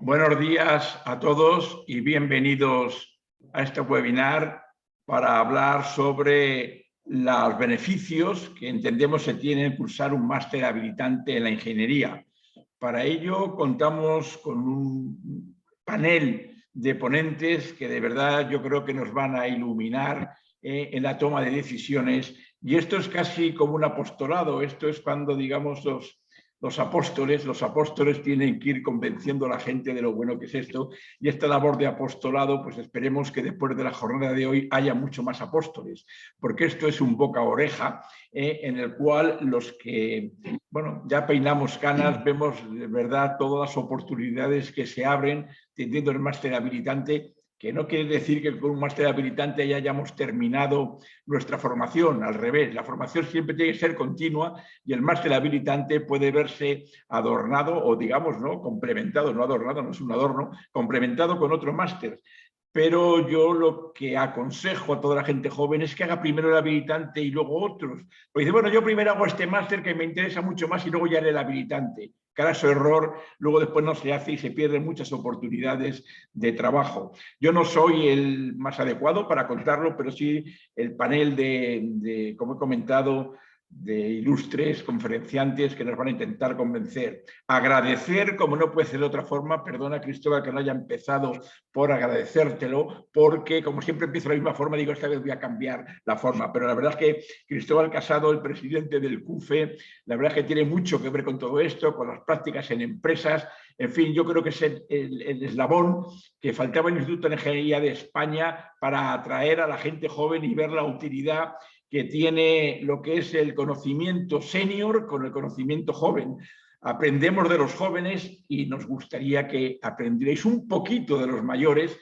Buenos días a todos y bienvenidos a este webinar para hablar sobre los beneficios que entendemos se tienen en impulsar un máster habilitante en la ingeniería. Para ello contamos con un panel de ponentes que de verdad yo creo que nos van a iluminar en la toma de decisiones, y esto es casi como un apostolado. Esto es cuando, digamos, los apóstoles tienen que ir convenciendo a la gente de lo bueno que es esto, y esta labor de apostolado, pues esperemos que después de la jornada de hoy haya mucho más apóstoles, porque esto es un boca a oreja en el cual los que, bueno, ya peinamos canas, vemos de verdad todas las oportunidades que se abren teniendo el máster habilitante, que no quiere decir que con un máster habilitante ya hayamos terminado nuestra formación. Al revés, la formación siempre tiene que ser continua y el máster habilitante puede verse adornado o, digamos, ¿no?, complementado, no adornado, no es un adorno, complementado con otro máster. Pero yo lo que aconsejo a toda la gente joven es que haga primero el habilitante y luego otros. Porque dice, bueno, yo primero hago este máster que me interesa mucho más y luego ya haré el habilitante. Caso error, luego después no se hace y se pierden muchas oportunidades de trabajo. Yo no soy el más adecuado para contarlo, pero sí el panel como he comentado, de ilustres conferenciantes que nos van a intentar convencer. Agradecer, como no puede ser de otra forma, perdona Cristóbal que no haya empezado por agradecértelo, porque como siempre empiezo de la misma forma, digo, esta vez voy a cambiar la forma, pero la verdad es que Cristóbal Casado, el presidente del CUFE, la verdad es que tiene mucho que ver con todo esto, con las prácticas en empresas. En fin, yo creo que es el eslabón que faltaba en el Instituto de Ingeniería de España para atraer a la gente joven y ver la utilidad que tiene lo que es el conocimiento senior con el conocimiento joven. Aprendemos de los jóvenes y nos gustaría que aprendierais un poquito de los mayores,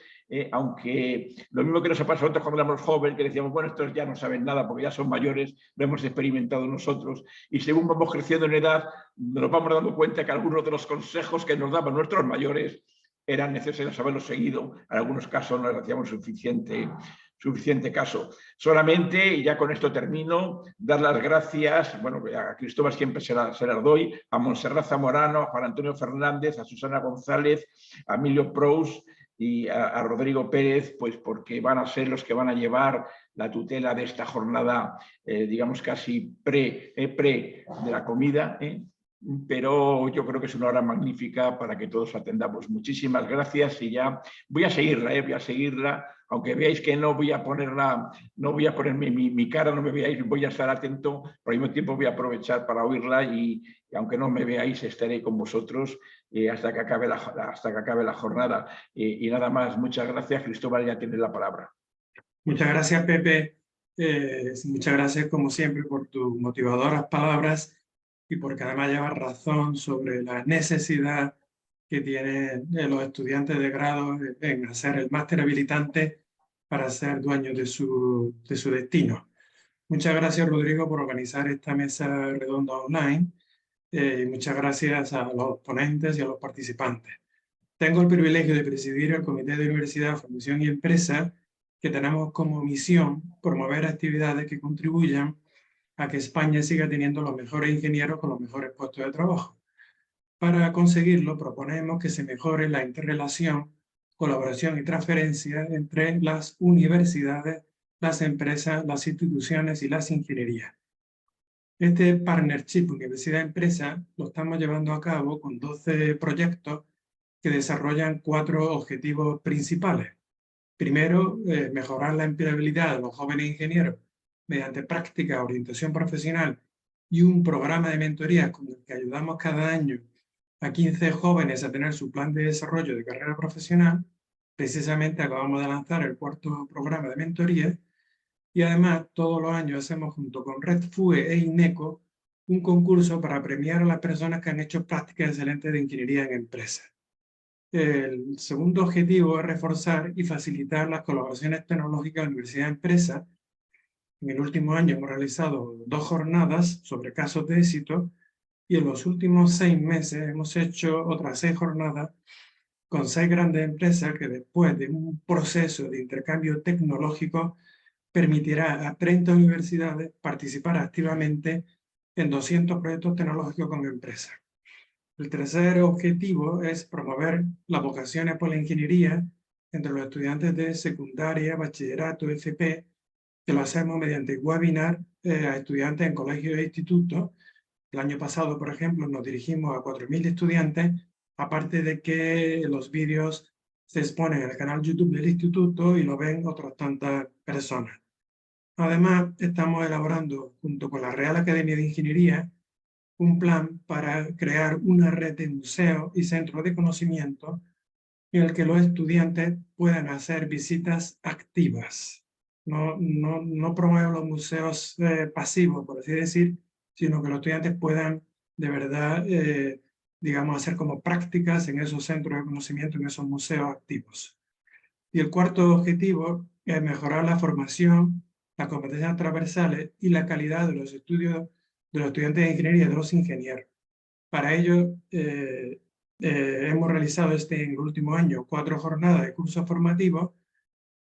aunque lo mismo que nos ha pasado a nosotros cuando éramos jóvenes, que decíamos, bueno, estos ya no saben nada porque ya son mayores, lo hemos experimentado nosotros, y según vamos creciendo en edad, nos vamos dando cuenta que algunos de los consejos que nos daban nuestros mayores eran necesarios haberlos seguido. En algunos casos no les hacíamos suficiente caso. Solamente, y ya con esto termino, dar las gracias, bueno, a Cristóbal siempre se las doy, a Montserrat Zamorano, a Juan Antonio Fernández, a Susana González, a Emilio Prous y a Rodrigo Pérez, pues porque van a ser los que van a llevar la tutela de esta jornada, digamos casi pre de la comida, pero yo creo que es una hora magnífica para que todos atendamos. Muchísimas gracias, y ya voy a seguirla, aunque veáis que no voy a ponerla, no voy a poner mi cara, no me veáis, voy a estar atento, pero al mismo tiempo voy a aprovechar para oírla, y aunque no me veáis estaré con vosotros hasta que acabe la jornada. Y nada más, muchas gracias. Cristóbal, ya tienes la palabra. Muchas gracias, Pepe. Muchas gracias, como siempre, por tus motivadoras palabras y porque además llevas razón sobre la necesidad que tienen los estudiantes de grado en hacer el máster habilitante para ser dueños de su destino. Muchas gracias, Rodrigo, por organizar esta mesa redonda online. Muchas gracias a los ponentes y a los participantes. Tengo el privilegio de presidir el Comité de Universidad, Formación y Empresa, que tenemos como misión promover actividades que contribuyan a que España siga teniendo los mejores ingenieros con los mejores puestos de trabajo. Para conseguirlo, proponemos que se mejore la interrelación, colaboración y transferencia entre las universidades, las empresas, las instituciones y las ingenierías. Este partnership universidad-empresa lo estamos llevando a cabo con 12 proyectos que desarrollan 4 objetivos principales. Primero, mejorar la empleabilidad de los jóvenes ingenieros mediante práctica, orientación profesional y un programa de mentoría con el que ayudamos cada año a 15 jóvenes a tener su plan de desarrollo de carrera profesional. Precisamente acabamos de lanzar el 4º programa de mentoría, y además todos los años hacemos, junto con Red FUE e INECO, un concurso para premiar a las personas que han hecho prácticas excelentes de ingeniería en empresas. El segundo objetivo es reforzar y facilitar las colaboraciones tecnológicas universidad-empresa. En el último año hemos realizado 2 jornadas sobre casos de éxito, y en los últimos 6 meses hemos hecho otras 6 jornadas con 6 grandes empresas que, después de un proceso de intercambio tecnológico, permitirá a 30 universidades participar activamente en 200 proyectos tecnológicos con empresas. El tercer objetivo es promover las vocaciones por la ingeniería entre los estudiantes de secundaria, bachillerato, FP, que lo hacemos mediante webinar a estudiantes en colegios e institutos. El año pasado, por ejemplo, nos dirigimos a 4.000 estudiantes, aparte de que los vídeos se exponen en el canal YouTube del instituto y lo ven otras tantas personas. Además, estamos elaborando, junto con la Real Academia de Ingeniería, un plan para crear una red de museos y centros de conocimiento en el que los estudiantes puedan hacer visitas activas. No promuevo los museos pasivos, por así decir, sino que los estudiantes puedan de verdad, digamos, hacer como prácticas en esos centros de conocimiento, en esos museos activos. Y el cuarto objetivo es mejorar la formación, las competencias transversales y la calidad de los estudios de los estudiantes de ingeniería y de los ingenieros. Para ello, hemos realizado en el último año 4 jornadas de cursos formativos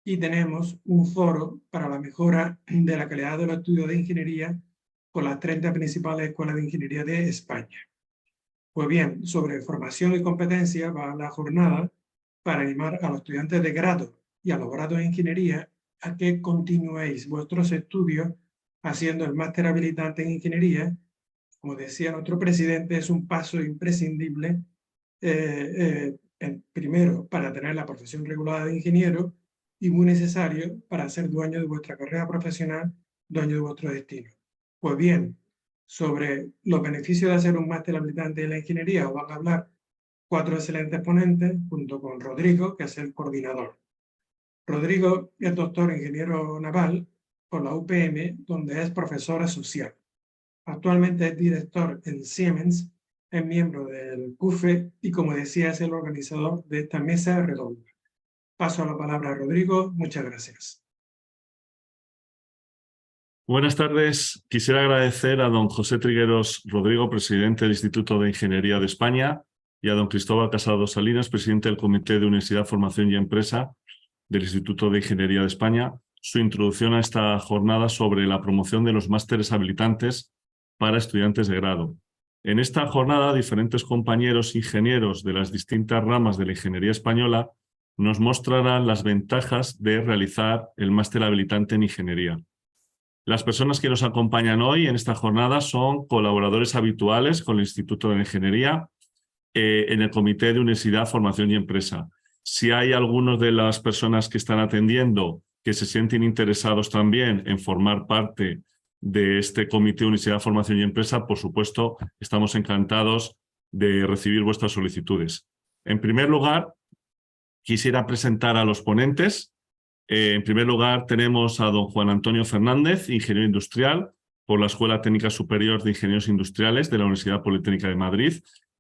y tenemos un foro para la mejora de la calidad de los estudios de ingeniería con las 30 principales escuelas de ingeniería de España. Pues bien, sobre formación y competencia va la jornada para animar a los estudiantes de grado y a los grados de ingeniería a que continuéis vuestros estudios haciendo el máster habilitante en ingeniería. Como decía nuestro presidente, es un paso imprescindible, primero, para tener la profesión regulada de ingeniero y muy necesario para ser dueño de vuestra carrera profesional, dueño de vuestro destino. Pues bien, sobre los beneficios de hacer un máster habilitante en la ingeniería os van a hablar 4 excelentes ponentes, junto con Rodrigo, que es el coordinador. Rodrigo es doctor ingeniero naval por la UPM, donde es profesor asociado. Actualmente es director en Siemens, es miembro del CUFE y, como decía, es el organizador de esta mesa redonda. Paso a la palabra a Rodrigo. Muchas gracias. Buenas tardes. Quisiera agradecer a don José Trigueros Rodrigo, presidente del Instituto de Ingeniería de España, y a don Cristóbal Casado Salinas, presidente del Comité de Universidad, Formación y Empresa del Instituto de Ingeniería de España, su introducción a esta jornada sobre la promoción de los másteres habilitantes para estudiantes de grado. En esta jornada, diferentes compañeros ingenieros de las distintas ramas de la ingeniería española nos mostrarán las ventajas de realizar el máster habilitante en ingeniería. Las personas que nos acompañan hoy en esta jornada son colaboradores habituales con el Instituto de Ingeniería en el Comité de Universidad, Formación y Empresa. Si hay algunos de las personas que están atendiendo que se sienten interesados también en formar parte de este Comité de Universidad, Formación y Empresa, por supuesto, estamos encantados de recibir vuestras solicitudes. En primer lugar, quisiera presentar a los ponentes. En primer lugar, tenemos a don Juan Antonio Fernández, ingeniero industrial por la Escuela Técnica Superior de Ingenieros Industriales de la Universidad Politécnica de Madrid,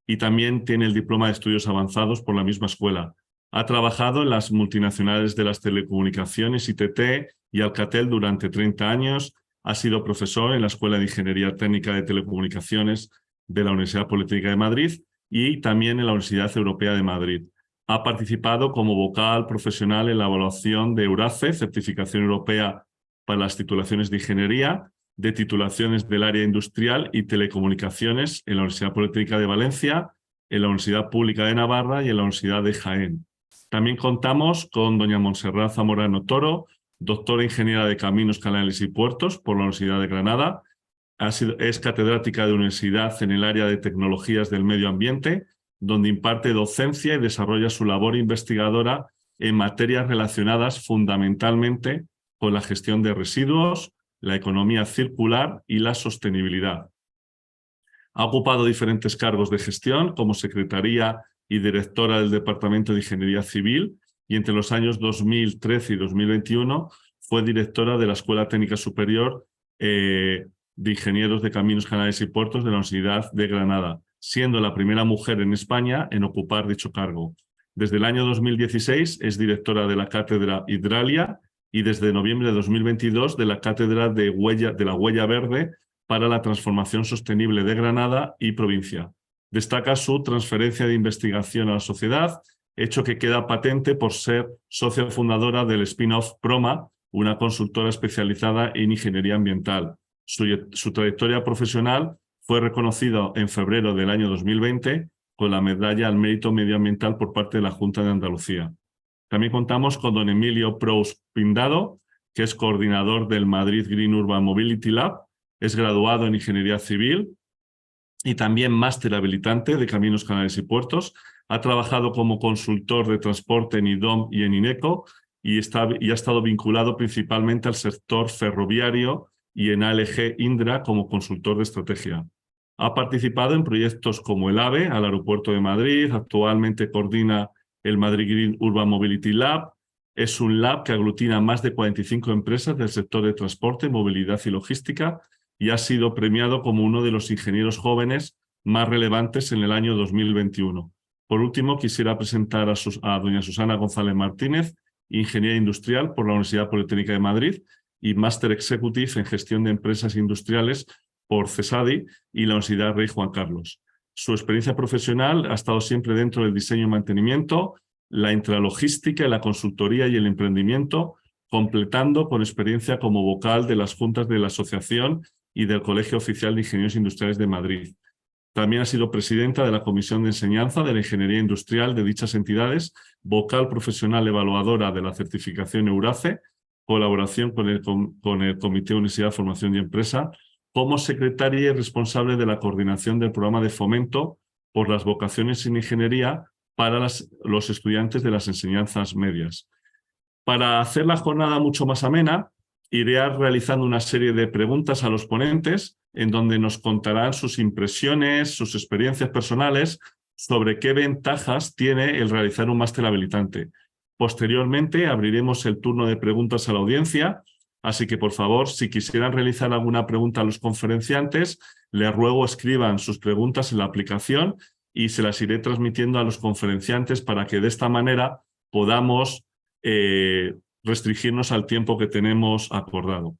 y también tiene el diploma de estudios avanzados por la misma escuela. Ha trabajado en las multinacionales de las telecomunicaciones ITT y Alcatel durante 30 años. Ha sido profesor en la Escuela de Ingeniería Técnica de Telecomunicaciones de la Universidad Politécnica de Madrid y también en la Universidad Europea de Madrid. Ha participado como vocal profesional en la evaluación de EURACE, certificación europea para las titulaciones de ingeniería, de titulaciones del área industrial y telecomunicaciones en la Universidad Politécnica de Valencia, en la Universidad Pública de Navarra y en la Universidad de Jaén. También contamos con doña Montserrat Zamorano Toro, doctora ingeniera de Caminos, Canales y Puertos por la Universidad de Granada. Es catedrática de universidad en el área de tecnologías del medio ambiente, donde imparte docencia y desarrolla su labor investigadora en materias relacionadas fundamentalmente con la gestión de residuos, la economía circular y la sostenibilidad. Ha ocupado diferentes cargos de gestión como secretaria y directora del Departamento de Ingeniería Civil, y entre los años 2013 y 2021 fue directora de la Escuela Técnica Superior de Ingenieros de Caminos, Canales y Puertos de la Universidad de Granada, siendo la primera mujer en España en ocupar dicho cargo. Desde el año 2016 es directora de la Cátedra Hidralia y desde noviembre de 2022 de la Cátedra de la Huella Verde para la Transformación Sostenible de Granada y provincia. Destaca su transferencia de investigación a la sociedad, hecho que queda patente por ser socia fundadora del spin-off Proma, una consultora especializada en ingeniería ambiental. Su trayectoria profesional fue reconocida en febrero del año 2020 con la medalla al mérito medioambiental por parte de la Junta de Andalucía. También contamos con don Emilio Prous Pindado, que es coordinador del Madrid Green Urban Mobility Lab, es graduado en Ingeniería Civil y también máster habilitante de Caminos, Canales y Puertos. Ha trabajado como consultor de transporte en IDOM y en INECO y ha estado vinculado principalmente al sector ferroviario y en ALG Indra como consultor de estrategia. Ha participado en proyectos como el AVE, al Aeropuerto de Madrid, actualmente coordina el Madrid Green Urban Mobility Lab. Es un lab que aglutina más de 45 empresas del sector de transporte, movilidad y logística y ha sido premiado como uno de los ingenieros jóvenes más relevantes en el año 2021. Por último, quisiera presentar a doña Susana González Martínez, ingeniera industrial por la Universidad Politécnica de Madrid y máster executive en gestión de empresas industriales por CESADI y la Universidad Rey Juan Carlos. Su experiencia profesional ha estado siempre dentro del diseño y mantenimiento, la intralogística, la consultoría y el emprendimiento, completando con experiencia como vocal de las juntas de la Asociación y del Colegio Oficial de Ingenieros Industriales de Madrid. También ha sido presidenta de la Comisión de Enseñanza de la Ingeniería Industrial de dichas entidades, vocal profesional evaluadora de la certificación EURACE, colaboración con el Comité Universidad, Formación y Empresa, como secretaria y responsable de la coordinación del programa de fomento por las vocaciones en ingeniería para los estudiantes de las enseñanzas medias. Para hacer la jornada mucho más amena, iré realizando una serie de preguntas a los ponentes en donde nos contarán sus impresiones, sus experiencias personales sobre qué ventajas tiene el realizar un máster habilitante. Posteriormente abriremos el turno de preguntas a la audiencia, así que por favor, si quisieran realizar alguna pregunta a los conferenciantes, les ruego escriban sus preguntas en la aplicación y se las iré transmitiendo a los conferenciantes para que de esta manera podamos restringirnos al tiempo que tenemos acordado.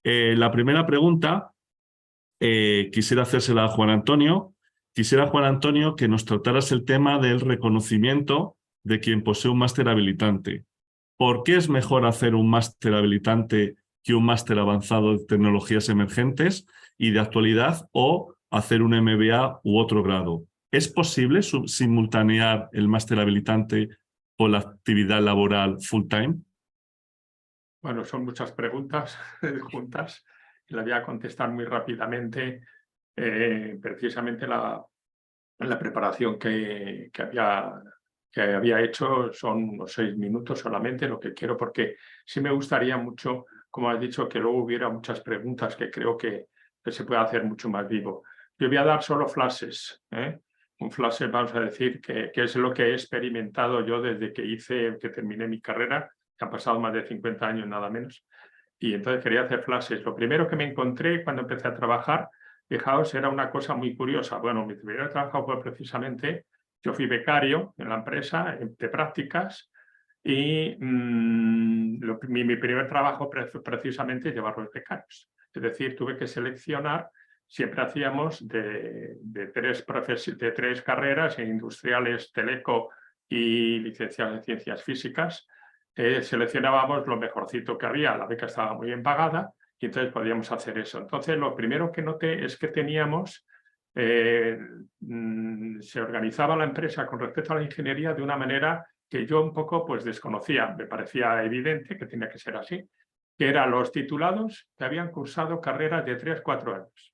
La primera pregunta quisiera hacérsela a Juan Antonio. Quisiera, Juan Antonio, que nos trataras el tema del reconocimiento de quien posee un máster habilitante. ¿Por qué es mejor hacer un máster habilitante que un máster avanzado de tecnologías emergentes y de actualidad o hacer un MBA u otro grado? ¿Es posible simultanear el máster habilitante con la actividad laboral full time? Bueno, son muchas preguntas juntas y las voy a contestar muy rápidamente. Precisamente la preparación que había hecho son unos 6 minutos solamente, lo que quiero, porque sí me gustaría mucho, como has dicho, que luego hubiera muchas preguntas que creo que se puede hacer mucho más vivo. Yo voy a dar solo flashes, un flash, vamos a decir, que es lo que he experimentado yo desde que terminé mi carrera, que han pasado más de 50 años, nada menos. Y entonces quería hacer flashes. Lo primero que me encontré cuando empecé a trabajar, fijaos, era una cosa muy curiosa. Bueno, mi primer trabajo fue precisamente, yo fui becario en la empresa de prácticas y mi primer trabajo precisamente llevar los becarios. Es decir, tuve que seleccionar, siempre hacíamos de 3 carreras, industriales, teleco y licenciados en ciencias físicas. Seleccionábamos lo mejorcito que había, la beca estaba muy bien pagada y entonces podíamos hacer eso. Entonces lo primero que noté es que teníamos, se organizaba la empresa con respecto a la ingeniería de una manera que yo un poco pues desconocía, me parecía evidente que tenía que ser así, que eran los titulados que habían cursado carreras de 3-4 años,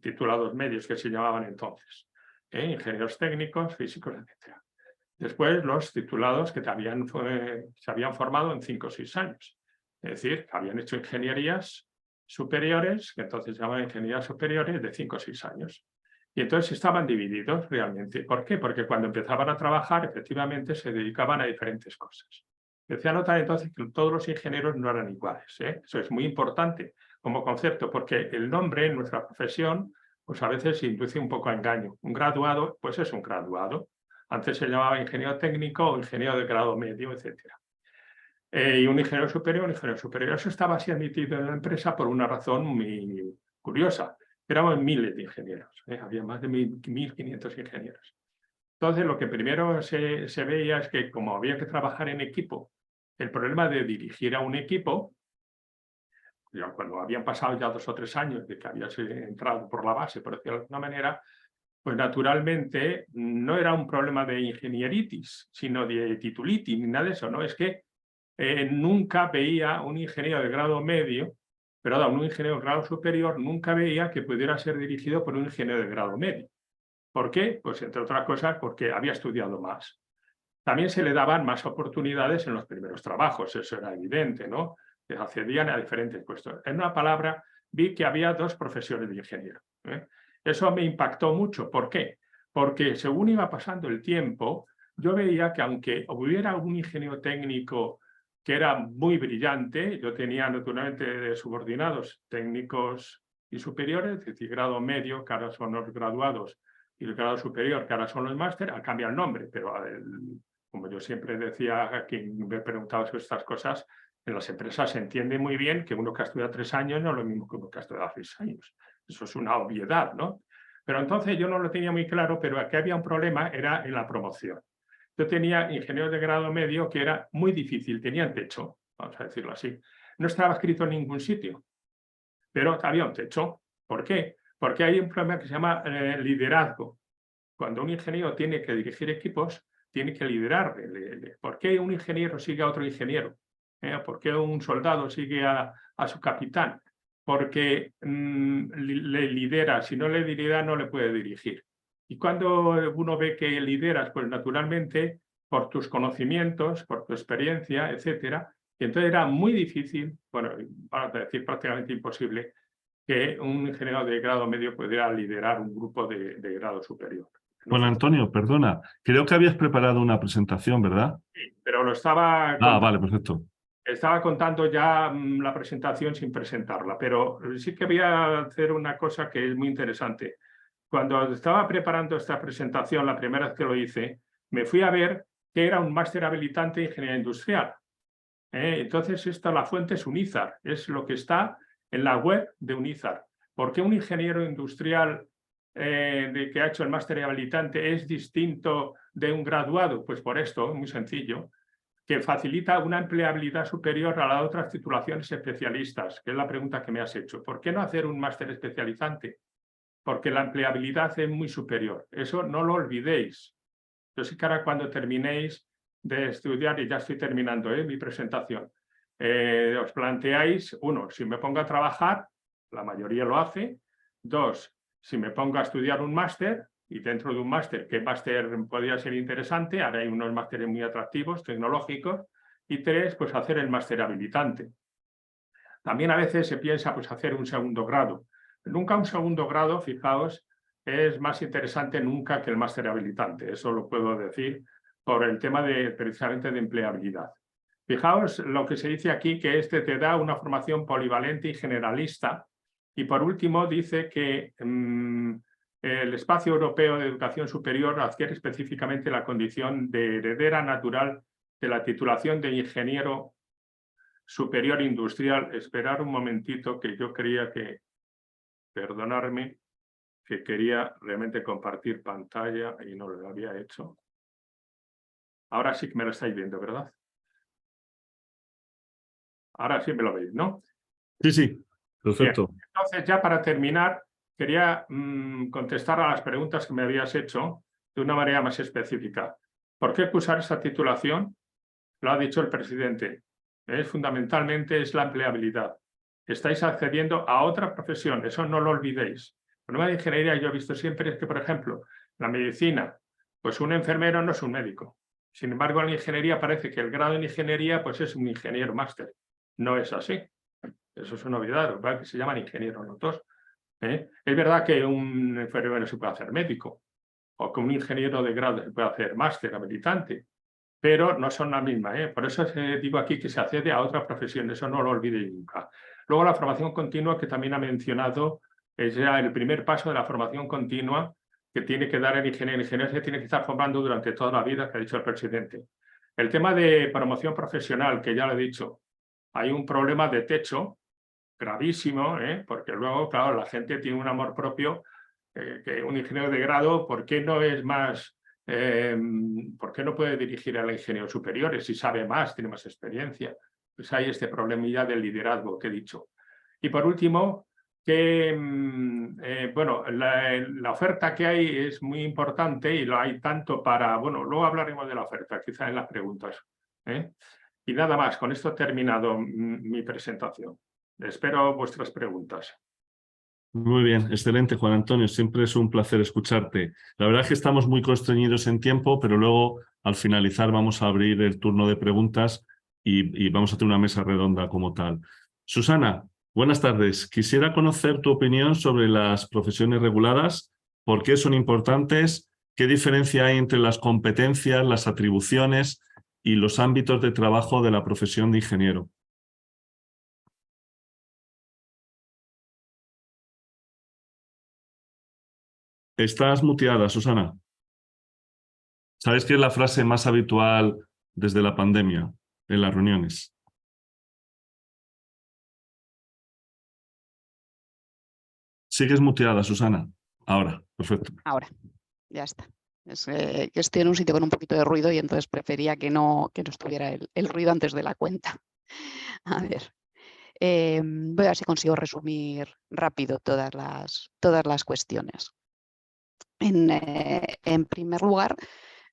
titulados medios que se llamaban entonces, ingenieros técnicos, físicos, etc. Después, los titulados que se habían formado en 5 o 6 años. Es decir, que habían hecho ingenierías superiores, que entonces se llamaban ingenierías superiores, de 5 o 6 años. Y entonces estaban divididos realmente. ¿Por qué? Porque cuando empezaban a trabajar, efectivamente, se dedicaban a diferentes cosas. Empecé a notar entonces que todos los ingenieros no eran iguales. Eso es muy importante como concepto, porque el nombre en nuestra profesión, pues a veces induce un poco a engaño. Un graduado, pues es un graduado. Antes se llamaba ingeniero técnico o ingeniero de grado medio, etc. Y un ingeniero superior. Eso estaba así admitido en la empresa por una razón muy curiosa. Éramos miles de ingenieros, había más de 1.500 ingenieros. Entonces, lo que primero se veía es que como había que trabajar en equipo, el problema de dirigir a un equipo, cuando habían pasado ya 2 o 3 años de que habías entrado por la base, por decirlo de alguna manera, pues naturalmente no era un problema de ingenieritis, sino de titulitis, ni nada de eso, ¿no? Es que nunca veía un ingeniero de grado medio, perdón, un ingeniero de grado superior, nunca veía que pudiera ser dirigido por un ingeniero de grado medio. ¿Por qué? Pues entre otras cosas porque había estudiado más. También se le daban más oportunidades en los primeros trabajos, eso era evidente, ¿no? Que accedían a diferentes puestos. En una palabra, vi que había dos profesiones de ingeniero. Eso me impactó mucho. ¿Por qué? Porque según iba pasando el tiempo, yo veía que aunque hubiera un ingeniero técnico que era muy brillante, yo tenía naturalmente subordinados técnicos y superiores, es decir, grado medio, que ahora son los graduados, y el grado superior, que ahora son los máster, cambia el nombre, pero como yo siempre decía a quien me preguntaba sobre estas cosas, en las empresas se entiende muy bien que uno que ha estudiado 3 años no es lo mismo que uno que ha estudiado 6 años. Eso es una obviedad, ¿no? Pero entonces yo no lo tenía muy claro, pero aquí había un problema, era en la promoción. Yo tenía ingenieros de grado medio que era muy difícil, tenían techo, vamos a decirlo así. No estaba escrito en ningún sitio, pero había un techo. ¿Por qué? Porque hay un problema que se llama liderazgo. Cuando un ingeniero tiene que dirigir equipos, tiene que liderar. ¿Por qué un ingeniero sigue a otro ingeniero? ¿Por qué un soldado sigue a su capitán? Porque le lidera, si no le lidera no le puede dirigir. Y cuando uno ve que lideras, pues naturalmente, por tus conocimientos, por tu experiencia, etcétera, y entonces era muy difícil, bueno, para decir prácticamente imposible, que un ingeniero de grado medio pudiera liderar un grupo de grado superior. Juan Antonio, perdona, creo que habías preparado una presentación, ¿verdad? Sí, pero lo estaba contando. Vale, perfecto. Estaba contando ya la presentación sin presentarla, pero sí que voy a hacer una cosa que es muy interesante. Cuando estaba preparando esta presentación, la primera vez que lo hice, me fui a ver que era un máster habilitante en ingeniería industrial. Entonces, la fuente es UNIZAR, es lo que está en la web de UNIZAR. ¿Por qué un ingeniero industrial que ha hecho el máster habilitante es distinto de un graduado? Pues por esto, muy sencillo, que facilita una empleabilidad superior a las otras titulaciones especialistas, que es la pregunta que me has hecho. ¿Por qué no hacer un máster especializante? Porque la empleabilidad es muy superior. Eso no lo olvidéis. Yo sé que ahora cuando terminéis de estudiar, y ya estoy terminando mi presentación, os planteáis, 1, si me pongo a trabajar, la mayoría lo hace. 2, si me pongo a estudiar un máster, y dentro de un máster, ¿qué máster podría ser interesante? Ahora hay unos másteres muy atractivos, tecnológicos. Y 3, pues hacer el máster habilitante. También a veces se piensa pues hacer un segundo grado. Nunca un segundo grado, fijaos, es más interesante nunca que el máster habilitante. Eso lo puedo decir por el tema precisamente de empleabilidad. Fijaos lo que se dice aquí, que te da una formación polivalente y generalista. Y por último dice que el espacio europeo de educación superior adquiere específicamente la condición de heredera natural de la titulación de ingeniero superior industrial. Esperar un momentito, que yo creía que, perdonarme, que quería realmente compartir pantalla y no lo había hecho. Ahora sí que me lo estáis viendo, ¿verdad? Ahora sí me lo veis, ¿no? Sí, sí, perfecto. Bien. Entonces, ya para terminar, quería contestar a las preguntas que me habías hecho de una manera más específica. ¿Por qué cursar esta titulación? Lo ha dicho el presidente. Fundamentalmente es la empleabilidad. Estáis accediendo a otra profesión, eso no lo olvidéis. El problema de ingeniería yo he visto siempre es que, por ejemplo, la medicina, pues un enfermero no es un médico. Sin embargo, en la ingeniería parece que el grado en ingeniería pues es un ingeniero máster. No es así. Eso es una novedad, que se llaman ingenieros los dos. Es verdad que un enfermero se puede hacer médico, o que un ingeniero de grado se puede hacer máster habilitante, pero no son la misma. Por eso digo aquí que se accede a otra profesión, eso no lo olvidéis nunca. Luego la formación continua, que también ha mencionado, es ya el primer paso de la formación continua que tiene que dar el ingeniero. El ingeniero se tiene que estar formando durante toda la vida, que ha dicho el presidente. El tema de promoción profesional, que ya lo he dicho, hay un problema de techo gravísimo, porque luego, claro, la gente tiene un amor propio que un ingeniero de grado, ¿por qué no es más... ¿por qué no puede dirigir a los ingenieros superiores si sabe más, tiene más experiencia? Pues hay este problemilla del liderazgo que he dicho. Y por último, que bueno, la oferta que hay es muy importante y lo hay tanto para, bueno, luego hablaremos de la oferta, quizá en las preguntas. Y nada más, con esto he terminado mi presentación. Espero vuestras preguntas. Muy bien, excelente, Juan Antonio. Siempre es un placer escucharte. La verdad es que estamos muy constreñidos en tiempo, pero luego al finalizar vamos a abrir el turno de preguntas y vamos a tener una mesa redonda como tal. Susana, buenas tardes. Quisiera conocer tu opinión sobre las profesiones reguladas, por qué son importantes, qué diferencia hay entre las competencias, las atribuciones y los ámbitos de trabajo de la profesión de ingeniero. Estás muteada, Susana. ¿Sabes qué es la frase más habitual desde la pandemia en las reuniones? Sigues muteada, Susana. Ahora, perfecto. Ahora, ya está. Es que estoy en un sitio con un poquito de ruido y entonces prefería que no estuviera el ruido antes de la cuenta. A ver, voy a ver si consigo resumir rápido todas las cuestiones. En primer lugar,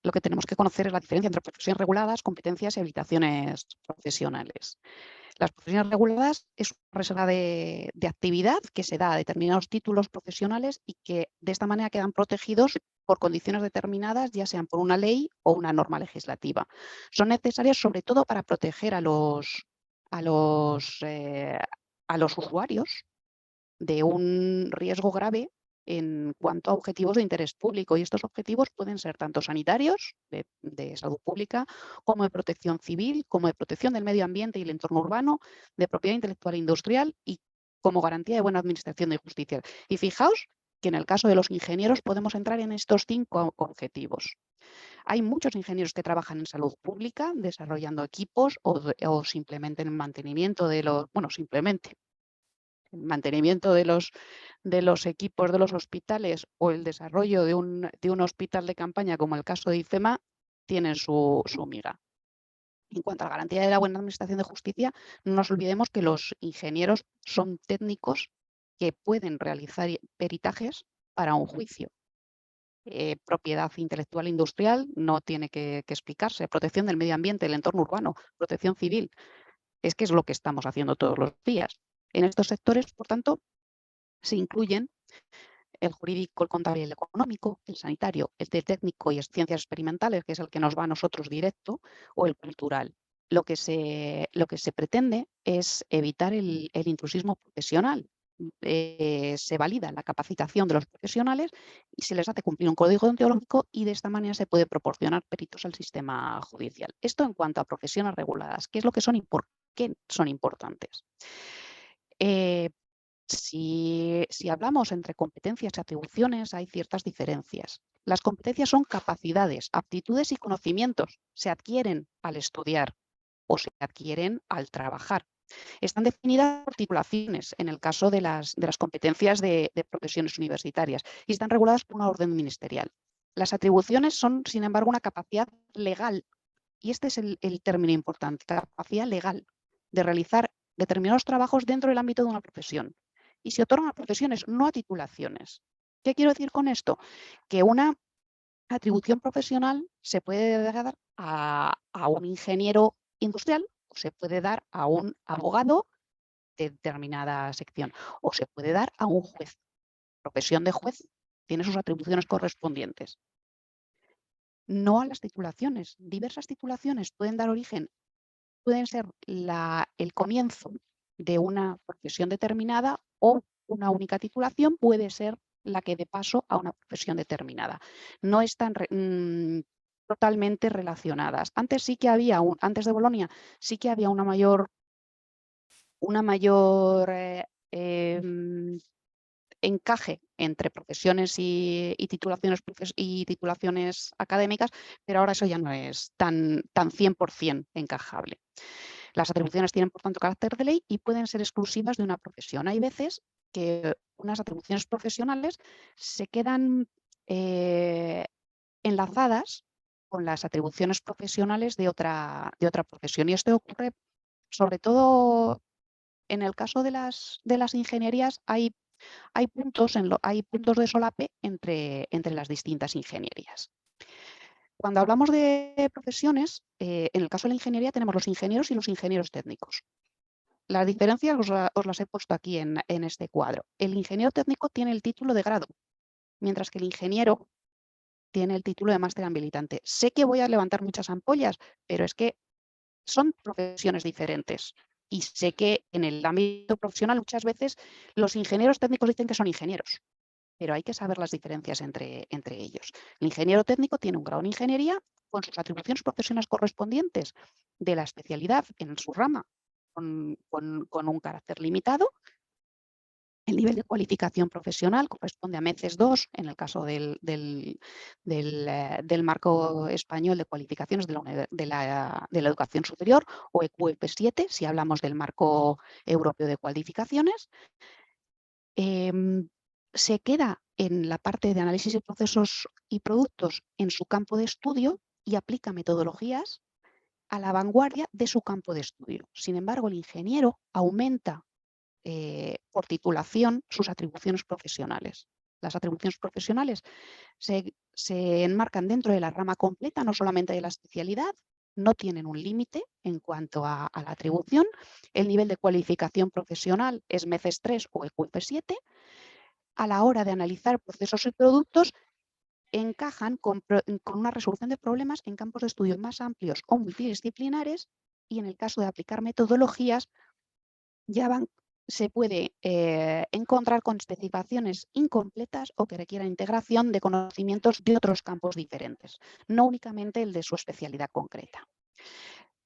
lo que tenemos que conocer es la diferencia entre profesiones reguladas, competencias y habilitaciones profesionales. Las profesiones reguladas es una reserva de actividad que se da a determinados títulos profesionales y que de esta manera quedan protegidos por condiciones determinadas, ya sean por una ley o una norma legislativa. Son necesarias sobre todo para proteger a los usuarios de un riesgo grave en cuanto a objetivos de interés público, y estos objetivos pueden ser tanto sanitarios, de salud pública, como de protección civil, como de protección del medio ambiente y el entorno urbano, de propiedad intelectual e industrial y como garantía de buena administración de justicia. Y fijaos que en el caso de los ingenieros podemos entrar en estos 5 objetivos. Hay muchos ingenieros que trabajan en salud pública, desarrollando equipos o simplemente en el mantenimiento de los, bueno, simplemente el mantenimiento de los equipos de los hospitales o el desarrollo de un hospital de campaña, como el caso de IFEMA, tienen su miga. En cuanto a la garantía de la buena administración de justicia, no nos olvidemos que los ingenieros son técnicos que pueden realizar peritajes para un juicio. Propiedad intelectual industrial no tiene que explicarse. Protección del medio ambiente, el entorno urbano, protección civil. Es que es lo que estamos haciendo todos los días. En estos sectores, por tanto, se incluyen el jurídico, el contable y el económico, el sanitario, el de técnico y ciencias experimentales, que es el que nos va a nosotros directo, o el cultural. Lo que se pretende es evitar el intrusismo profesional. Se valida la capacitación de los profesionales y se les hace cumplir un código deontológico y de esta manera se puede proporcionar peritos al sistema judicial. Esto en cuanto a profesiones reguladas, ¿qué es lo que son y por qué son importantes? Si hablamos entre competencias y atribuciones, hay ciertas diferencias. Las competencias son capacidades, aptitudes y conocimientos. Se adquieren al estudiar o se adquieren al trabajar. Están definidas por titulaciones en el caso de las competencias de profesiones universitarias y están reguladas por una orden ministerial. Las atribuciones son, sin embargo, una capacidad legal, y este es el término importante, capacidad legal de realizar determinados trabajos dentro del ámbito de una profesión. Y se otorgan a profesiones, no a titulaciones. ¿Qué quiero decir con esto? Que una atribución profesional se puede dar a un ingeniero industrial, o se puede dar a un abogado de determinada sección, o se puede dar a un juez. Profesión de juez tiene sus atribuciones correspondientes. No a las titulaciones. Diversas titulaciones pueden dar origen, pueden ser el comienzo de una profesión determinada, o una única titulación puede ser la que dé paso a una profesión determinada. No están totalmente relacionadas. Antes sí que había, antes de Bolonia, sí que había una mayor encaje entre profesiones y titulaciones académicas, pero ahora eso ya no es tan 100% encajable. Las atribuciones tienen, por tanto, carácter de ley y pueden ser exclusivas de una profesión. Hay veces que unas atribuciones profesionales se quedan enlazadas con las atribuciones profesionales de otra profesión, y esto ocurre sobre todo en el caso de las ingenierías. Hay hay puntos de solape entre las distintas ingenierías. Cuando hablamos de profesiones, en el caso de la ingeniería tenemos los ingenieros y los ingenieros técnicos. Las diferencias os las he puesto aquí en este cuadro. El ingeniero técnico tiene el título de grado, mientras que el ingeniero tiene el título de máster habilitante. Sé que voy a levantar muchas ampollas, pero es que son profesiones diferentes. Y sé que en el ámbito profesional muchas veces los ingenieros técnicos dicen que son ingenieros, pero hay que saber las diferencias entre ellos. El ingeniero técnico tiene un grado en ingeniería con sus atribuciones profesionales correspondientes de la especialidad en su rama, con un carácter limitado. El nivel de cualificación profesional corresponde a MECES 2, en el caso del marco español de cualificaciones de la educación superior, o EQF 7, si hablamos del marco europeo de cualificaciones. Se queda en la parte de análisis de procesos y productos en su campo de estudio y aplica metodologías a la vanguardia de su campo de estudio. Sin embargo, el ingeniero aumenta por titulación sus atribuciones profesionales. Las atribuciones profesionales se enmarcan dentro de la rama completa, no solamente de la especialidad, no tienen un límite en cuanto a la atribución. El nivel de cualificación profesional es MECES 3 o EQF 7. A la hora de analizar procesos y productos, encajan con una resolución de problemas en campos de estudio más amplios o multidisciplinares, y en el caso de aplicar metodologías, se puede encontrar con especificaciones incompletas o que requieran integración de conocimientos de otros campos diferentes, no únicamente el de su especialidad concreta.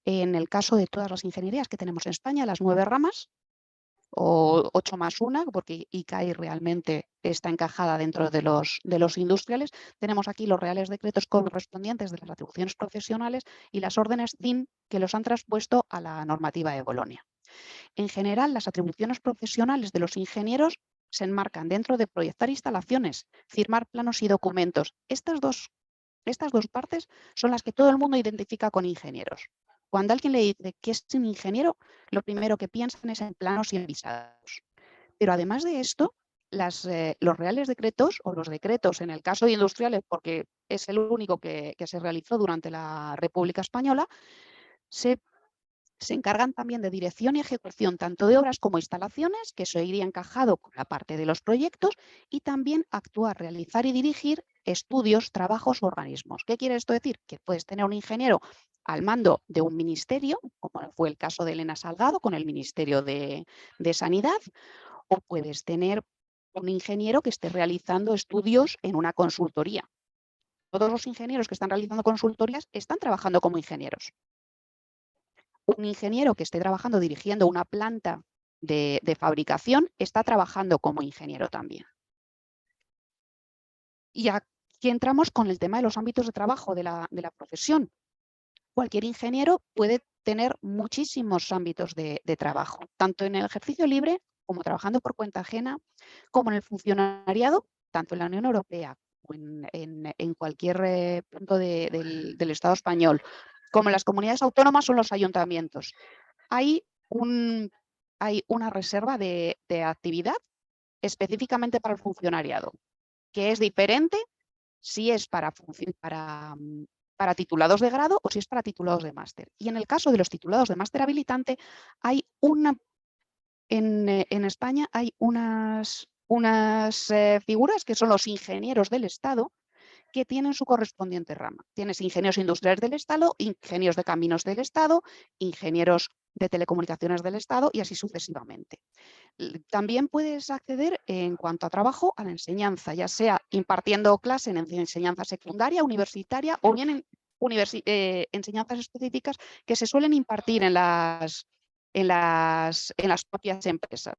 En el caso de todas las ingenierías que tenemos en España, las 9 ramas, o 8 más 1, porque ICAI realmente está encajada dentro de los industriales, tenemos aquí los reales decretos correspondientes de las atribuciones profesionales y las órdenes CIN que los han traspuesto a la normativa de Bolonia. En general, las atribuciones profesionales de los ingenieros se enmarcan dentro de proyectar instalaciones, firmar planos y documentos. Estas dos partes son las que todo el mundo identifica con ingenieros. Cuando alguien le dice que es un ingeniero, lo primero que piensan es en planos y en visados. Pero además de esto, los reales decretos o los decretos, en el caso de industriales, porque es el único que se realizó durante la República Española, se encargan también de dirección y ejecución tanto de obras como instalaciones, que eso iría encajado con la parte de los proyectos, y también actuar, realizar y dirigir estudios, trabajos o organismos. ¿Qué quiere esto decir? Que puedes tener un ingeniero al mando de un ministerio, como fue el caso de Elena Salgado con el Ministerio de Sanidad, o puedes tener un ingeniero que esté realizando estudios en una consultoría. Todos los ingenieros que están realizando consultorías están trabajando como ingenieros. Un ingeniero que esté trabajando dirigiendo una planta de fabricación está trabajando como ingeniero también. Y aquí entramos con el tema de los ámbitos de trabajo de la profesión. Cualquier ingeniero puede tener muchísimos ámbitos de trabajo, tanto en el ejercicio libre como trabajando por cuenta ajena, como en el funcionariado, tanto en la Unión Europea como en cualquier punto del Estado español, como en las comunidades autónomas o en los ayuntamientos. Hay una reserva de actividad específicamente para el funcionariado, que es diferente si es para titulados de grado o si es para titulados de máster. Y en el caso de los titulados de máster habilitante, en España hay unas figuras que son los ingenieros del Estado, que tienen su correspondiente rama. Tienes ingenieros industriales del Estado, ingenieros de caminos del Estado, ingenieros de telecomunicaciones del Estado y así sucesivamente. También puedes acceder en cuanto a trabajo a la enseñanza, ya sea impartiendo clase en enseñanza secundaria, universitaria o bien en enseñanzas específicas que se suelen impartir en las propias empresas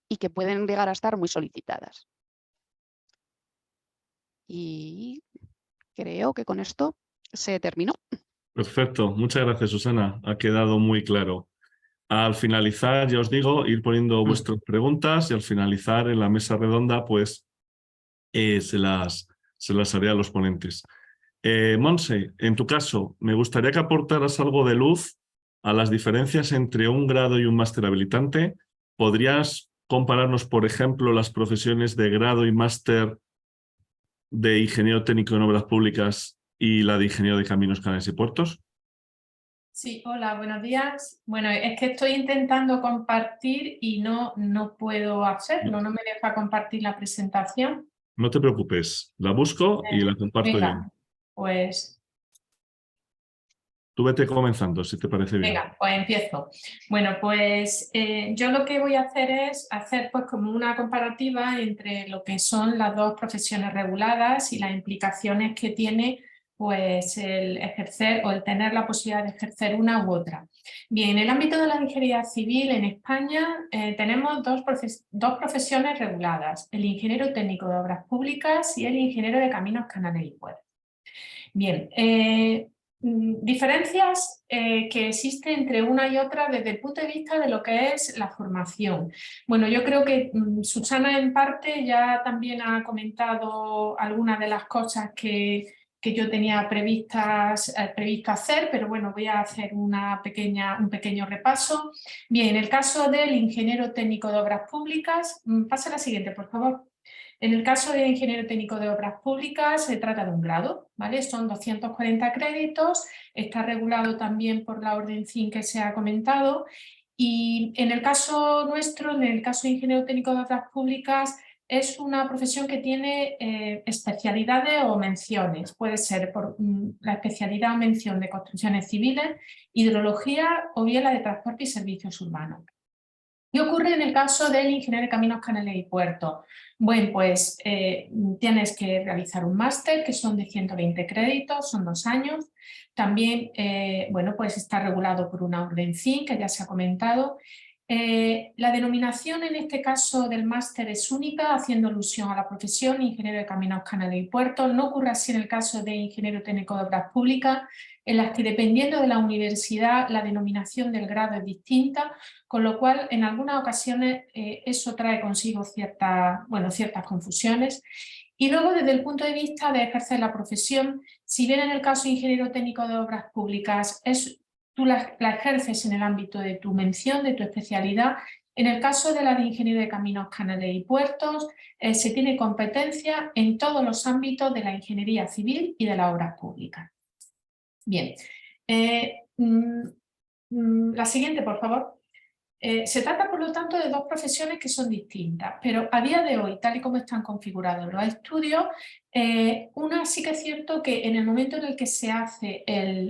y que pueden llegar a estar muy solicitadas. Y creo que con esto se terminó. Perfecto, muchas gracias, Susana. Ha quedado muy claro. Al finalizar, ya os digo, ir poniendo vuestras preguntas y al finalizar en la mesa redonda, pues se las haré a los ponentes. Montse, en tu caso, me gustaría que aportaras algo de luz a las diferencias entre un grado y un máster habilitante. ¿Podrías compararnos, por ejemplo, las profesiones de grado y máster de ingeniero técnico en obras públicas y la de ingeniero de caminos, canales y puertos? Sí, hola, buenos días. Bueno, es que estoy intentando compartir y no puedo hacerlo, no me deja compartir la presentación. No te preocupes, la busco y la comparto yo. Venga, pues... Tú vete comenzando, si te parece bien. Venga, pues empiezo. Bueno, pues yo lo que voy a hacer es hacer pues como una comparativa entre lo que son las dos profesiones reguladas y las implicaciones que tiene pues el ejercer o el tener la posibilidad de ejercer una u otra. Bien, en el ámbito de la ingeniería civil en España tenemos dos profesiones reguladas, el ingeniero técnico de obras públicas y el ingeniero de caminos, canales y puertos. Bien, diferencias que existen entre una y otra desde el punto de vista de lo que es la formación. Bueno, yo creo que Susana en parte ya también ha comentado algunas de las cosas que yo tenía previsto hacer, pero bueno, voy a hacer un pequeño repaso. Bien, en el caso del ingeniero técnico de obras públicas, pasa la siguiente, por favor. En el caso de ingeniero técnico de obras públicas se trata de un grado, ¿vale? Son 240 créditos, está regulado también por la orden CIN que se ha comentado y en el caso nuestro, en el caso de ingeniero técnico de obras públicas, es una profesión que tiene especialidades o menciones. Puede ser por la especialidad o mención de construcciones civiles, hidrología o bien la de transporte y servicios urbanos. ¿Qué ocurre en el caso del ingeniero de caminos, canales y puertos? Bueno, pues tienes que realizar un máster que son de 120 créditos, son 2 años. También, bueno, pues está regulado por una orden CIN que ya se ha comentado. La denominación en este caso del máster es única, haciendo alusión a la profesión ingeniero de caminos, canales y puertos. No ocurre así en el caso de ingeniero técnico de obras públicas, en las que dependiendo de la universidad la denominación del grado es distinta, con lo cual en algunas ocasiones eso trae consigo ciertas confusiones. Y luego desde el punto de vista de ejercer la profesión, si bien en el caso de ingeniero técnico de obras públicas tú la ejerces en el ámbito de tu mención, de tu especialidad, en el caso de la de ingeniero de caminos, canales y puertos, se tiene competencia en todos los ámbitos de la ingeniería civil y de las obras públicas. Bien, la siguiente, por favor. Se trata, por lo tanto, de dos profesiones que son distintas, pero a día de hoy, tal y como están configurados los estudios, una sí que es cierto que en el momento en el que se hace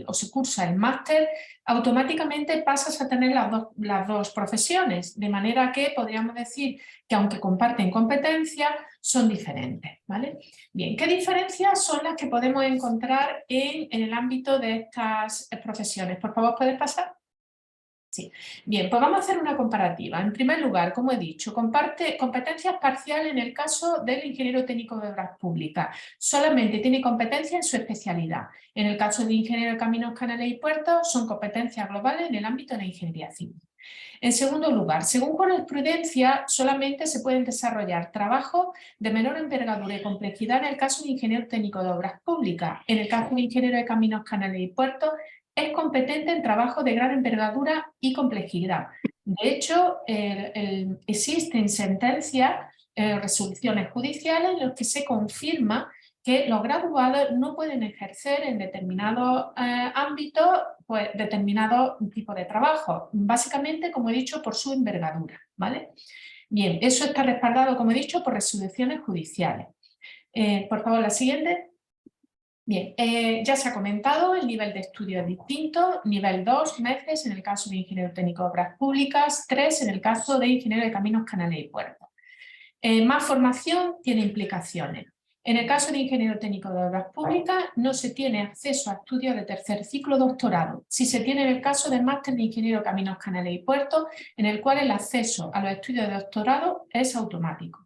o se cursa el máster, automáticamente pasas a tener las dos profesiones, de manera que podríamos decir que aunque comparten competencias, son diferentes, ¿vale? Bien, ¿qué diferencias son las que podemos encontrar en el ámbito de estas profesiones? Por favor, ¿puedes pasar? Sí. Bien, pues vamos a hacer una comparativa. En primer lugar, como he dicho, comparte competencias parciales en el caso del ingeniero técnico de obras públicas. Solamente tiene competencia en su especialidad. En el caso del ingeniero de caminos, canales y puertos, son competencias globales en el ámbito de la ingeniería civil. En segundo lugar, según jurisprudencia, solamente se pueden desarrollar trabajos de menor envergadura y complejidad en el caso de ingeniero técnico de obras públicas. En el caso de ingeniero de caminos, canales y puertos, es competente en trabajos de gran envergadura y complejidad. De hecho, existen sentencias, resoluciones judiciales en las que se confirma que los graduados no pueden ejercer en determinados ámbitos pues, determinado tipo de trabajo, básicamente, como he dicho, por su envergadura, ¿vale? Bien, eso está respaldado, como he dicho, por resoluciones judiciales. Por favor, la siguiente. Bien, ya se ha comentado, el nivel de estudio es distinto, nivel 2 meses en el caso de ingeniero técnico de obras públicas, 3 en el caso de ingeniero de caminos, canales y puertos. Más formación tiene implicaciones. En el caso de ingeniero técnico de obras públicas no se tiene acceso a estudios de tercer ciclo doctorado. Si se tiene en el caso del máster de ingeniero de caminos, canales y puertos, en el cual el acceso a los estudios de doctorado es automático.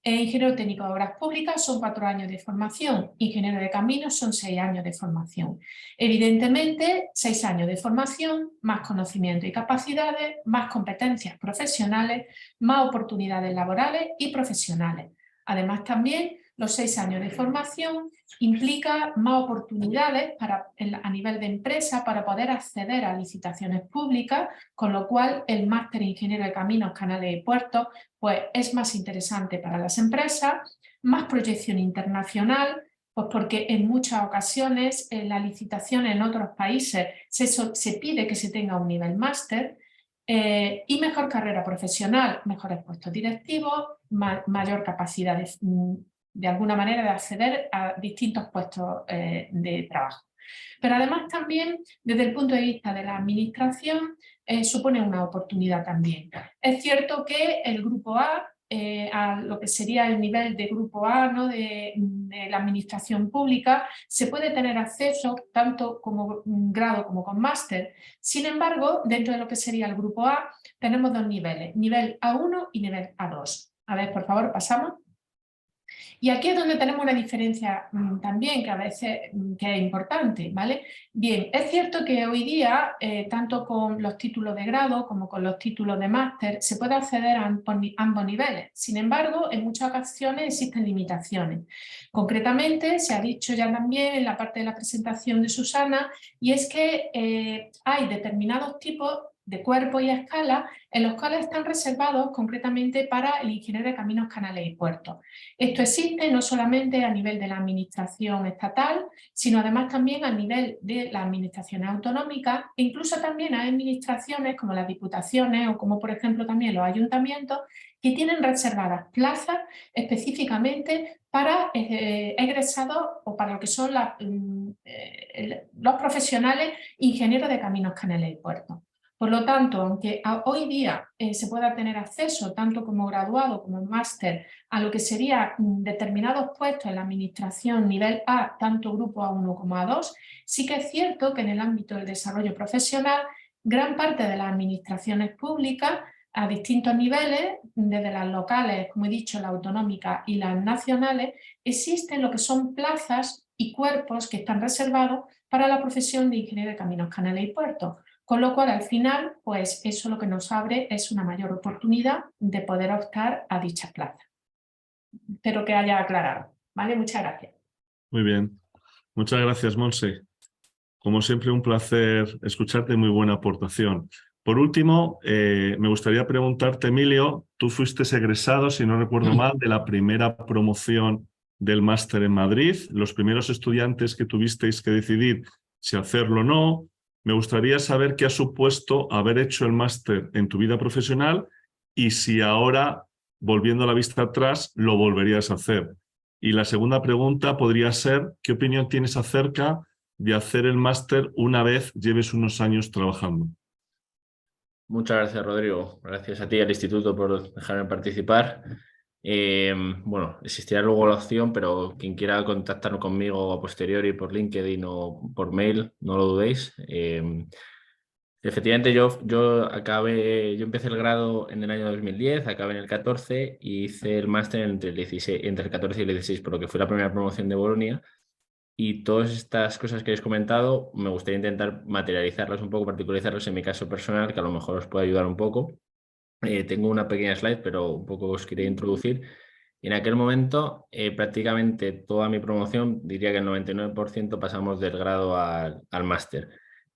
Ingeniero técnico de obras públicas son 4 años de formación, ingeniero de caminos son 6 años de formación. Evidentemente, 6 años de formación, más conocimiento y capacidades, más competencias profesionales, más oportunidades laborales y profesionales. Además también los 6 años de formación implica más oportunidades a nivel de empresa para poder acceder a licitaciones públicas, con lo cual el máster Ingeniero de Caminos, Canales y Puertos pues, es más interesante para las empresas, más proyección internacional, pues porque en muchas ocasiones en la licitación en otros países se pide que se tenga un nivel máster, y mejor carrera profesional, mejores puestos directivos, mayor capacidad de alguna manera de acceder a distintos puestos de trabajo. Pero además también desde el punto de vista de la administración supone una oportunidad también. Es cierto que el grupo A, a lo que sería el nivel de grupo A, ¿no? de la administración pública, se puede tener acceso tanto como grado como con máster. Sin embargo, dentro de lo que sería el grupo A tenemos 2 niveles, nivel A1 y nivel A2. A ver, por favor, pasamos. Y aquí es donde tenemos una diferencia también que a veces que es importante, ¿vale? Bien, es cierto que hoy día, tanto con los títulos de grado como con los títulos de máster, se puede acceder a ambos niveles. Sin embargo, en muchas ocasiones existen limitaciones. Concretamente, se ha dicho ya también en la parte de la presentación de Susana, y es que hay determinados tipos de cuerpo y escala en los cuales están reservados concretamente para el ingeniero de caminos, canales y puertos. Esto existe no solamente a nivel de la administración estatal, sino además también a nivel de las administraciones autonómicas e incluso también hay administraciones como las diputaciones o como por ejemplo también los ayuntamientos que tienen reservadas plazas específicamente para egresados o para lo que son los profesionales ingenieros de caminos, canales y puertos. Por lo tanto, aunque hoy día se pueda tener acceso, tanto como graduado como máster, a lo que serían determinados puestos en la administración nivel A, tanto grupo A1 como A2, sí que es cierto que en el ámbito del desarrollo profesional, gran parte de las administraciones públicas, a distintos niveles, desde las locales, como he dicho, las autonómicas y las nacionales, existen lo que son plazas y cuerpos que están reservados para la profesión de ingeniero de caminos, canales y puertos. Con lo cual, al final, pues eso lo que nos abre es una mayor oportunidad de poder optar a dicha plaza. Espero que haya aclarado, ¿vale? Muchas gracias. Muy bien. Muchas gracias, Monse. Como siempre, un placer escucharte, muy buena aportación. Por último, me gustaría preguntarte, Emilio, tú fuiste egresado, si no recuerdo mal, de la primera promoción del máster en Madrid, los primeros estudiantes que tuvisteis que decidir si hacerlo o no. Me gustaría saber qué ha supuesto haber hecho el máster en tu vida profesional y si ahora, volviendo la vista atrás, lo volverías a hacer. Y la segunda pregunta podría ser, ¿qué opinión tienes acerca de hacer el máster una vez lleves unos años trabajando? Muchas gracias, Rodrigo. Gracias a ti y al Instituto por dejarme participar. Bueno, existirá luego la opción, pero quien quiera contactar conmigo a posteriori por LinkedIn o por mail, no lo dudéis. Efectivamente, yo empecé el grado en el año 2010, acabé en el 14 y hice el máster entre el 14 y el 16, por lo que fue la primera promoción de Bolonia. Y todas estas cosas que habéis comentado, me gustaría intentar materializarlas un poco, particularizarlas en mi caso personal, que a lo mejor os puede ayudar un poco. Tengo una pequeña slide, pero un poco os quería introducir. En aquel momento, prácticamente toda mi promoción, diría que el 99% pasamos del grado al máster,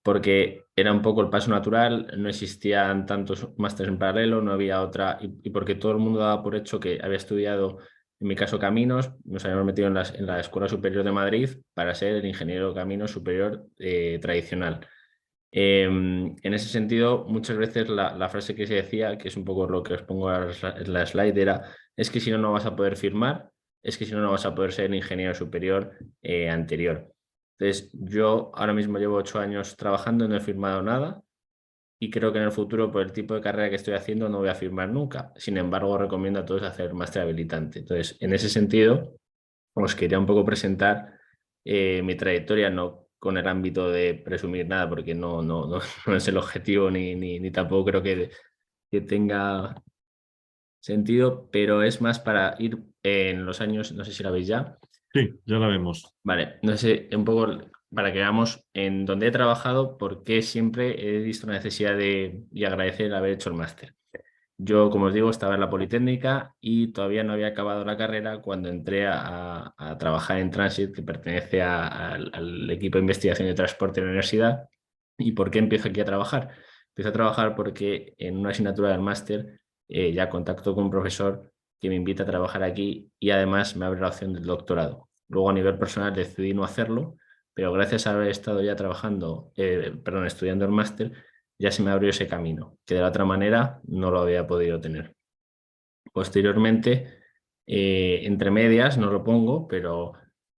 porque era un poco el paso natural, no existían tantos másteres en paralelo, no había otra, y porque todo el mundo daba por hecho que había estudiado, en mi caso, caminos, nos habíamos metido en la Escuela Superior de Madrid para ser el ingeniero de caminos superior tradicional. En ese sentido, muchas veces la frase que se decía, que es un poco lo que os pongo en la slide, era: es que si no, no vas a poder firmar, es que si no, no vas a poder ser ingeniero superior anterior. Entonces, yo ahora mismo llevo 8 años trabajando, no he firmado nada y creo que en el futuro, por el tipo de carrera que estoy haciendo, no voy a firmar nunca. Sin embargo, recomiendo a todos hacer máster habilitante. Entonces, en ese sentido, os quería un poco presentar mi trayectoria, no con el ámbito de presumir nada, porque no es el objetivo ni tampoco creo que tenga sentido, pero es más para ir en los años, no sé si la veis ya. Sí, ya la vemos. Vale, no sé, un poco para que veamos en dónde he trabajado, por qué siempre he visto la necesidad y agradecer el haber hecho el máster. Yo, como os digo, estaba en la Politécnica y todavía no había acabado la carrera cuando entré a trabajar en Transit, que pertenece al equipo de investigación de transporte de la universidad. ¿Y por qué empiezo aquí a trabajar? Empiezo a trabajar porque en una asignatura del máster ya contacto con un profesor que me invita a trabajar aquí y además me abre la opción del doctorado. Luego, a nivel personal, decidí no hacerlo, pero gracias a haber estado ya trabajando, estudiando el máster, ya se me abrió ese camino, que de la otra manera no lo había podido tener. Posteriormente, entre medias, no lo pongo, pero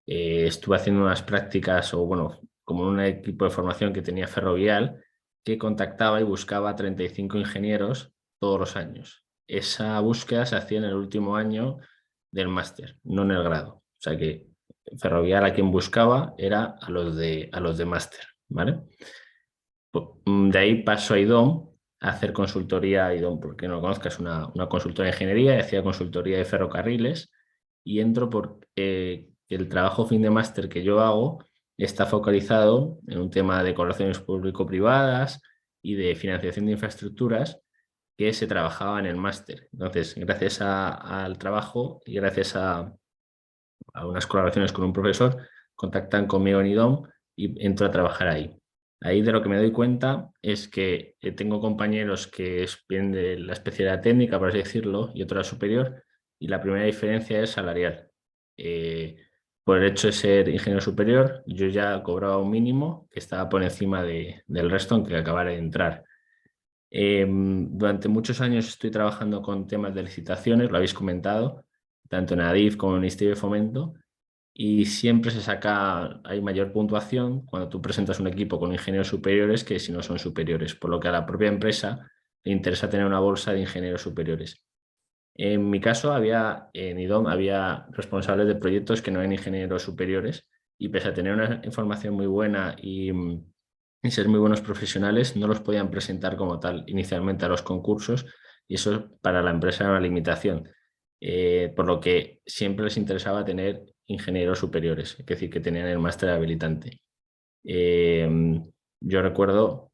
estuve haciendo unas prácticas, o bueno, como en un equipo de formación que tenía Ferrovial, que contactaba y buscaba 35 ingenieros todos los años. Esa búsqueda se hacía en el último año del máster, no en el grado. O sea que Ferrovial a quien buscaba era a los de máster, ¿vale? De ahí paso a IDOM a hacer consultoría. IDOM, porque no lo conozcas, es una consultora de ingeniería, y hacía consultoría de ferrocarriles, y entro porque el trabajo fin de máster que yo hago está focalizado en un tema de colaboraciones público-privadas y de financiación de infraestructuras que se trabajaba en el máster. Entonces, gracias al trabajo y gracias a unas colaboraciones con un profesor, contactan conmigo en IDOM y entro a trabajar ahí. Ahí de lo que me doy cuenta es que tengo compañeros que vienen de la especialidad técnica, por así decirlo, y otra superior, y la primera diferencia es salarial. Por el hecho de ser ingeniero superior, yo ya cobraba un mínimo que estaba por encima del resto, aunque acabara de entrar. Durante muchos años estoy trabajando con temas de licitaciones, lo habéis comentado, tanto en ADIF como en el Ministerio de Fomento, y siempre hay mayor puntuación cuando tú presentas un equipo con ingenieros superiores que si no son superiores, por lo que a la propia empresa le interesa tener una bolsa de ingenieros superiores. En mi caso, en IDOM había responsables de proyectos que no eran ingenieros superiores, y pese a tener una información muy buena y ser muy buenos profesionales, no los podían presentar como tal inicialmente a los concursos, y eso para la empresa era una limitación. Por lo que siempre les interesaba tener ingenieros superiores, es decir, que tenían el máster habilitante. Yo recuerdo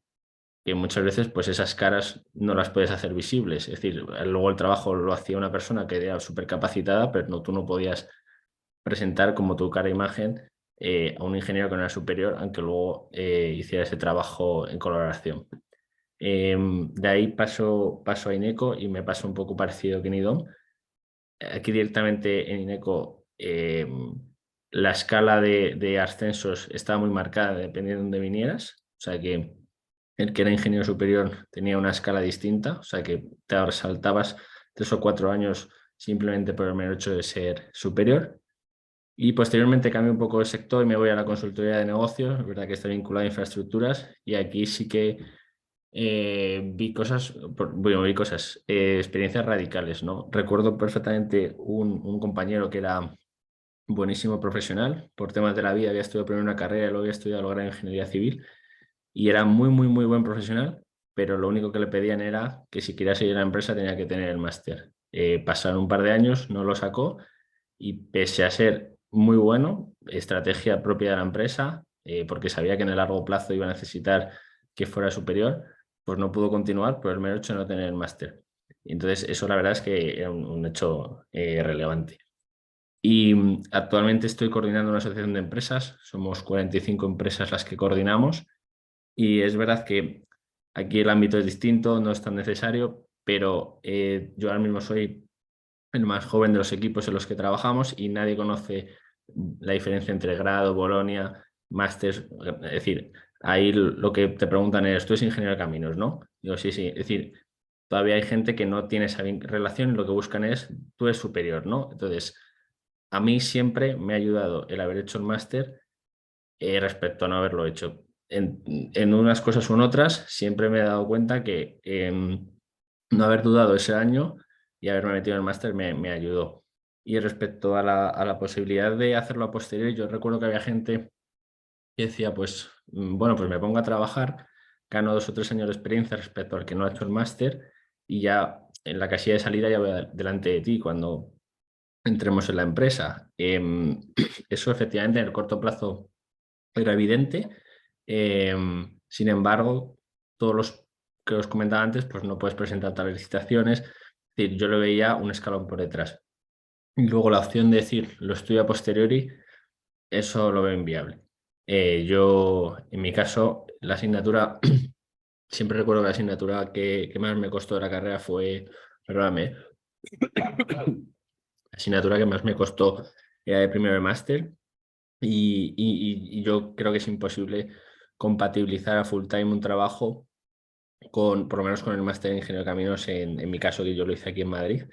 que muchas veces pues esas caras no las puedes hacer visibles, es decir, luego el trabajo lo hacía una persona que era súper capacitada, pero tú no podías presentar como tu cara e imagen a un ingeniero que no era superior, aunque luego hiciera ese trabajo en colaboración. De ahí paso a INECO y me pasa un poco parecido que en IDOM. Aquí directamente en INECO la escala de ascensos estaba muy marcada dependiendo de dónde vinieras, o sea que el que era ingeniero superior tenía una escala distinta, o sea que te resaltabas 3 o 4 años simplemente por el mero hecho de ser superior. Y posteriormente cambio un poco de sector y me voy a la consultoría de negocios, es verdad que está vinculada a infraestructuras, y aquí sí que vi cosas, experiencias radicales, ¿no? Recuerdo perfectamente un compañero que era buenísimo profesional, por temas de la vida había estudiado primero una carrera y luego había estudiado lograr ingeniería civil, y era muy, muy, muy buen profesional, pero lo único que le pedían era que si quería seguir en la empresa tenía que tener el máster. Pasaron un par de años, no lo sacó, y pese a ser muy bueno, estrategia propia de la empresa, porque sabía que en el largo plazo iba a necesitar que fuera superior, pues no pudo continuar por el mero hecho de no tener el máster. Entonces, eso la verdad es que era un hecho relevante. Y actualmente estoy coordinando una asociación de empresas, somos 45 empresas las que coordinamos, y es verdad que aquí el ámbito es distinto, no es tan necesario, pero yo ahora mismo soy el más joven de los equipos en los que trabajamos y nadie conoce la diferencia entre grado, Bolonia, máster. Es decir, ahí lo que te preguntan es, tú eres ingeniero de caminos, ¿no? Digo, sí, sí. Es decir, todavía hay gente que no tiene esa relación y lo que buscan es, tú eres superior, ¿no? Entonces, a mí siempre me ha ayudado el haber hecho el máster respecto a no haberlo hecho. En unas cosas o en otras, siempre me he dado cuenta que no haber dudado ese año y haberme metido en el máster me ayudó. Y respecto a la posibilidad de hacerlo a posteriori, yo recuerdo que había gente que decía, pues, bueno, pues me pongo a trabajar, gano 2 o 3 años de experiencia respecto al que no ha hecho el máster, y ya en la casilla de salida ya voy delante de ti cuando entremos en la empresa. Eso efectivamente en el corto plazo era evidente. Sin embargo, todos los que os comentaba antes, pues no puedes presentar tales licitaciones, Es decir, yo lo veía un escalón por detrás. Y luego la opción de decir lo estudio a posteriori, eso lo veo inviable. Yo, en mi caso, la asignatura, siempre recuerdo que la asignatura que más me costó de la carrera fue, perdóname, la asignatura que más me costó era de primero de máster y yo creo que es imposible compatibilizar a full time un trabajo con, por lo menos con el máster en Ingeniería de Caminos, en mi caso, que yo lo hice aquí en Madrid,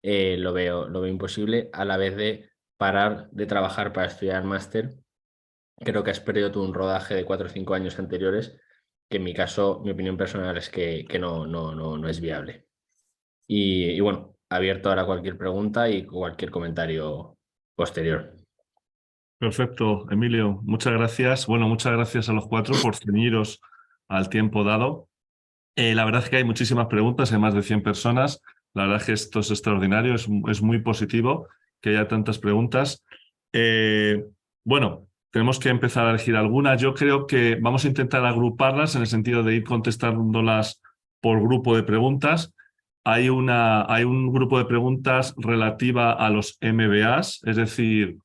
lo veo imposible, a la vez de parar de trabajar para estudiar el máster. Creo que has perdido tú un rodaje de 4 o 5 años anteriores, que en mi caso, mi opinión personal es que no es viable. Y bueno, abierto ahora a cualquier pregunta y cualquier comentario posterior. Perfecto, Emilio, muchas gracias. Bueno, muchas gracias a los 4 por ceñiros al tiempo dado. La verdad es que hay muchísimas preguntas, hay más de 100 personas. La verdad es que esto es extraordinario, es muy positivo que haya tantas preguntas. Bueno, tenemos que empezar a elegir algunas. Yo creo que vamos a intentar agruparlas en el sentido de ir contestándolas por grupo de preguntas. Hay un grupo de preguntas relativa a los MBAs, es decir,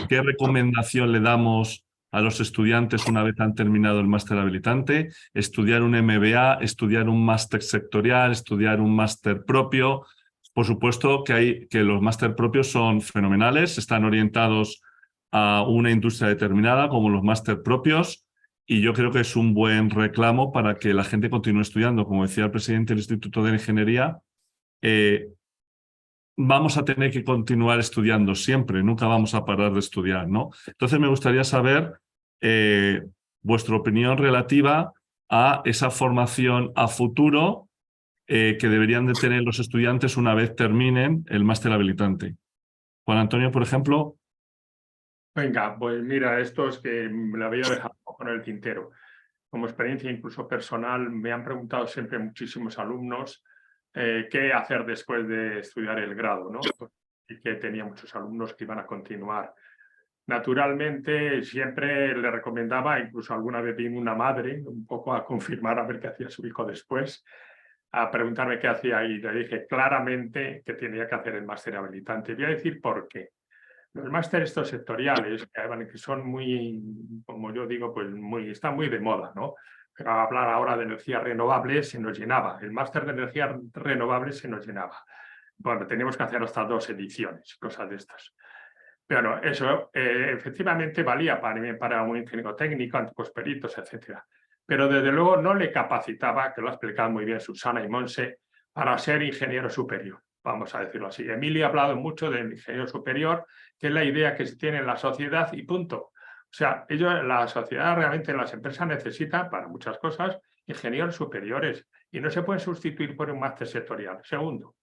¿qué recomendación le damos a los estudiantes una vez han terminado el máster habilitante? Estudiar un MBA, estudiar un máster sectorial, estudiar un máster propio. Por supuesto que los máster propios son fenomenales, están orientados a una industria determinada como los máster propios, y yo creo que es un buen reclamo para que la gente continúe estudiando. Como decía el presidente del Instituto de Ingeniería, vamos a tener que continuar estudiando siempre, nunca vamos a parar de estudiar, ¿no? Entonces me gustaría saber vuestra opinión relativa a esa formación a futuro que deberían de tener los estudiantes una vez terminen el máster habilitante. Juan Antonio, por ejemplo. Venga, pues mira, esto es que me la voy a dejar un poco en el tintero. Como experiencia incluso personal, me han preguntado siempre muchísimos alumnos qué hacer después de estudiar el grado, ¿no? Y que tenía muchos alumnos que iban a continuar. Naturalmente, siempre le recomendaba, incluso alguna vez vino una madre, un poco a confirmar a ver qué hacía su hijo después, a preguntarme qué hacía, y le dije claramente que tenía que hacer el máster habilitante. Voy a decir por qué. Los másteres estos sectoriales, que son muy, como yo digo, pues están muy de moda, ¿no? Pero hablar ahora de energías renovables se nos llenaba. El máster de energías renovables se nos llenaba. Bueno, teníamos que hacer hasta 2 ediciones, cosas de estas. Pero eso efectivamente valía para un ingeniero técnico, antiguos peritos, etc. Pero desde luego no le capacitaba, que lo ha explicado muy bien Susana y Monse, para ser ingeniero superior, vamos a decirlo así. Emilio ha hablado mucho del ingeniero superior, que es la idea que se tiene en la sociedad y punto. O sea, la sociedad realmente, las empresas necesitan para muchas cosas ingenieros superiores y no se pueden sustituir por un máster sectorial. Segundo,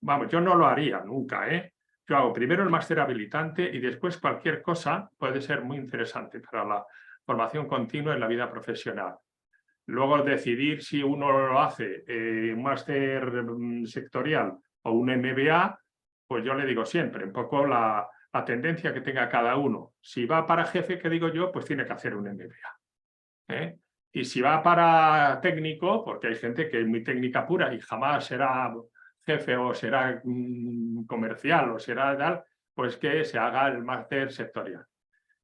vamos, yo no lo haría nunca, ¿eh? Yo hago primero el máster habilitante y después cualquier cosa puede ser muy interesante para la formación continua en la vida profesional. Luego decidir si uno lo hace un máster sectorial o un MBA, pues yo le digo siempre, un poco la tendencia que tenga cada uno. Si va para jefe, que digo yo, pues tiene que hacer un MBA. Y si va para técnico, porque hay gente que es muy técnica pura y jamás será jefe o será comercial o será tal, pues que se haga el máster sectorial.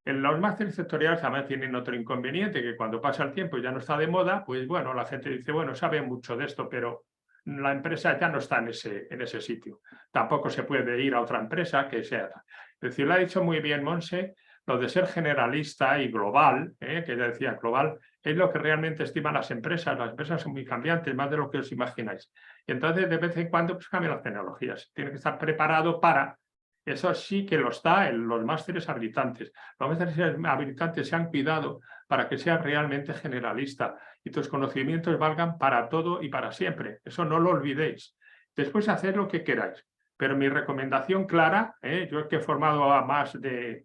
En los másteres sectoriales además tienen otro inconveniente, que cuando pasa el tiempo y ya no está de moda, pues bueno, la gente dice, bueno, sabe mucho de esto, pero la empresa ya no está en ese sitio. Tampoco se puede ir a otra empresa que sea. Es decir, lo ha dicho muy bien Monse, lo de ser generalista y global, que ella decía global, es lo que realmente estiman las empresas. Las empresas son muy cambiantes, más de lo que os imagináis. Y entonces, de vez en cuando, pues cambian las tecnologías. Tiene que estar preparado para... Eso sí que lo está en los másteres habilitantes. Los másteres habilitantes se han cuidado para que sean realmente generalistas y tus conocimientos valgan para todo y para siempre. Eso no lo olvidéis. Después haced lo que queráis. Pero mi recomendación clara, yo que he formado a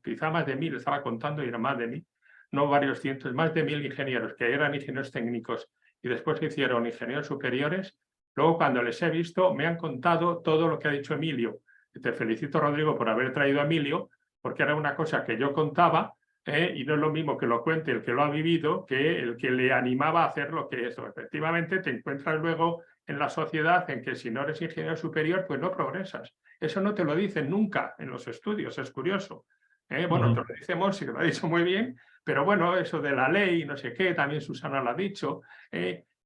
quizá más de 1000, estaba contando y era más de 1000, no varios cientos, más de 1000 ingenieros que eran ingenieros técnicos y después se hicieron ingenieros superiores. Luego, cuando les he visto, me han contado todo lo que ha dicho Emilio. Te felicito, Rodrigo, por haber traído a Emilio, porque era una cosa que yo contaba, y no es lo mismo que lo cuente el que lo ha vivido que el que le animaba a hacer lo que es. Efectivamente, te encuentras luego en la sociedad en que si no eres ingeniero superior, pues no progresas. Eso no te lo dicen nunca en los estudios, es curioso. Bueno, te lo dice Monsi, que lo ha dicho muy bien, pero bueno, eso de la ley, no sé qué, también Susana lo ha dicho.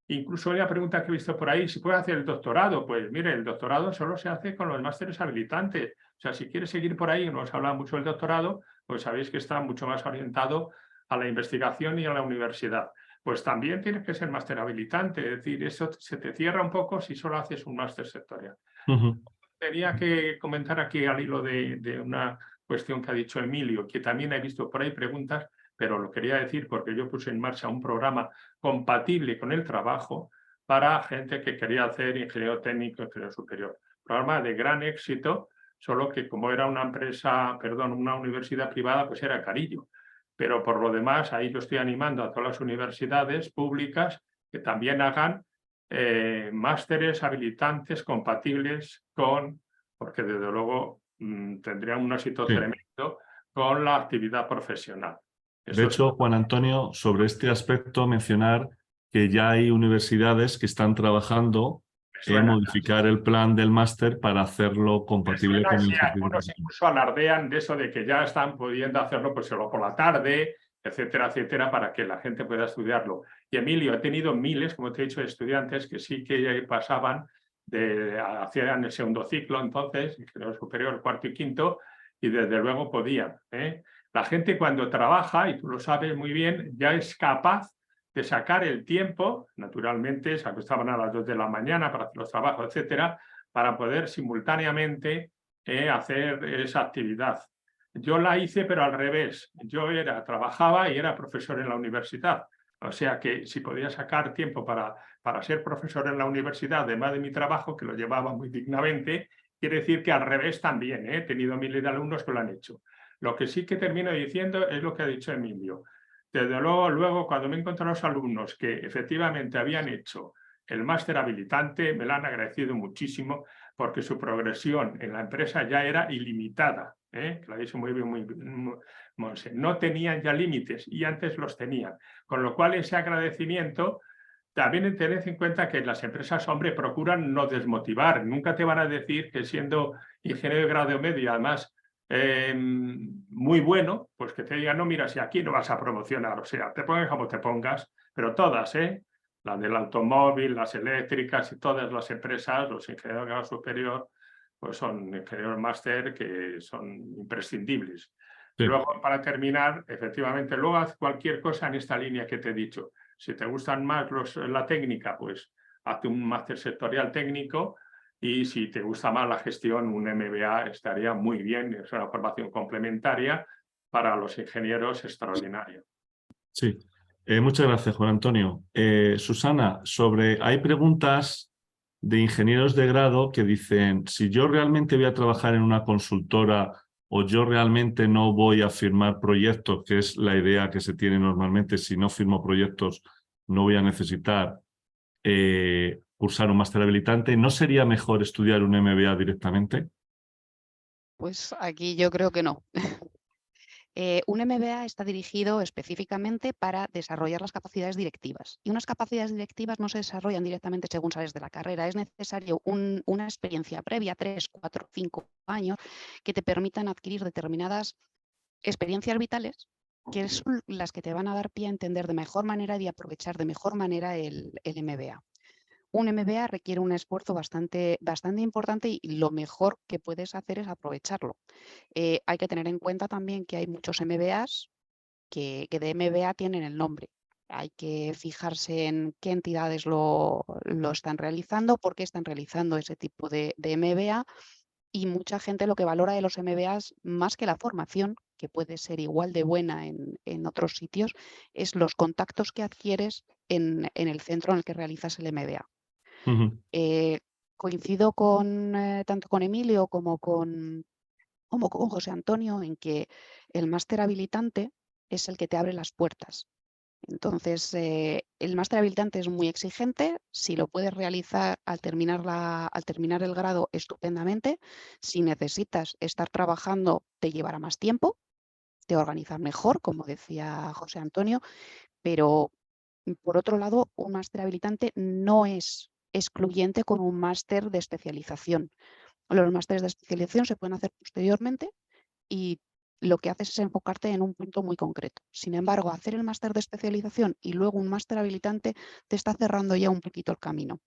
Incluso una pregunta que he visto por ahí, si puede hacer el doctorado. Pues mire, el doctorado solo se hace con los másteres habilitantes. O sea, si quieres seguir por ahí, no os habla mucho del doctorado, pues sabéis que está mucho más orientado a la investigación y a la universidad. Pues también tienes que ser máster habilitante, es decir, eso se te cierra un poco si solo haces un máster sectorial. Tenía que comentar aquí al hilo de una cuestión que ha dicho Emilio, que también he visto por ahí preguntas, pero lo quería decir porque yo puse en marcha un programa compatible con el trabajo para gente que quería hacer ingeniero técnico, ingeniero superior. Programa de gran éxito, solo que como era una empresa, perdón, una universidad privada, pues era carillo. Pero por lo demás, ahí yo estoy animando a todas las universidades públicas que también hagan másteres habilitantes compatibles con, porque desde luego tendrían un éxito tremendo con la actividad profesional. De hecho, Juan Antonio, sobre este aspecto mencionar que ya hay universidades que están trabajando en modificar el plan del máster para hacerlo compatible con el algunos incluso alardean de eso de que ya están pudiendo hacerlo pues solo por la tarde, etcétera, etcétera, para que la gente pueda estudiarlo. Y Emilio, he tenido miles, como te he dicho, de estudiantes que sí que pasaban, hacían el segundo ciclo entonces, ingeniero superior, cuarto y quinto, y desde luego podían. La gente cuando trabaja, y tú lo sabes muy bien, ya es capaz de sacar el tiempo, naturalmente se acostaban a las 2 de la mañana para hacer los trabajos, etcétera, para poder simultáneamente hacer esa actividad. Yo la hice, pero al revés. Yo trabajaba y era profesor en la universidad. O sea que si podía sacar tiempo para ser profesor en la universidad, además de mi trabajo, que lo llevaba muy dignamente, quiere decir que al revés también. He tenido miles de alumnos que lo han hecho. Lo que sí que termino diciendo es lo que ha dicho Emilio. Desde luego, cuando me encontré a los alumnos que efectivamente habían hecho el máster habilitante, me lo han agradecido muchísimo porque su progresión en la empresa ya era ilimitada. Que lo ha dicho muy bien, Monse. No tenían ya límites y antes los tenían. Con lo cual, ese agradecimiento, también tened en cuenta que las empresas, hombre, procuran no desmotivar. Nunca te van a decir que siendo ingeniero de grado medio, además, muy bueno, pues que te digan, no, mira, si aquí no vas a promocionar, o sea, te pongas como te pongas, pero todas, la del automóvil, las eléctricas y todas las empresas, los ingenieros de grado superior, pues son ingenieros máster que son imprescindibles. Sí. Luego, para terminar, efectivamente, luego haz cualquier cosa en esta línea que te he dicho. Si te gustan más la técnica, pues hazte un máster sectorial técnico. Y si te gusta más la gestión, un MBA estaría muy bien. Es una formación complementaria para los ingenieros extraordinarios. Sí, muchas gracias, Juan Antonio. Susana, hay preguntas de ingenieros de grado que dicen, si yo realmente voy a trabajar en una consultora o yo realmente no voy a firmar proyectos, que es la idea que se tiene normalmente, si no firmo proyectos no voy a necesitar cursar un máster habilitante, ¿no sería mejor estudiar un MBA directamente? Pues aquí yo creo que no. Un MBA está dirigido específicamente para desarrollar las capacidades directivas. Y unas capacidades directivas no se desarrollan directamente según sales de la carrera. Es necesario una experiencia previa, 3, 4, 5 años, que te permitan adquirir determinadas experiencias vitales que son las que te van a dar pie a entender de mejor manera y aprovechar de mejor manera el MBA. Un MBA requiere un esfuerzo bastante importante y lo mejor que puedes hacer es aprovecharlo. Hay que tener en cuenta también que hay muchos MBAs que de MBA tienen el nombre. Hay que fijarse en qué entidades lo están realizando, por qué están realizando ese tipo de MBA, y mucha gente lo que valora de los MBAs, más que la formación, que puede ser igual de buena en otros sitios, es los contactos que adquieres en el centro en el que realizas el MBA. Coincido tanto con Emilio como con José Antonio en que el máster habilitante es el que te abre las puertas. Entonces, el máster habilitante es muy exigente. Si lo puedes realizar al terminar el grado, estupendamente. Si necesitas estar trabajando, te llevará más tiempo. permite organizar mejor, como decía José Antonio, pero por otro lado, un máster habilitante no es excluyente con un máster de especialización. Los másteres de especialización se pueden hacer posteriormente y lo que haces es enfocarte en un punto muy concreto. Sin embargo, hacer el máster de especialización y luego un máster habilitante te está cerrando ya un poquito el camino,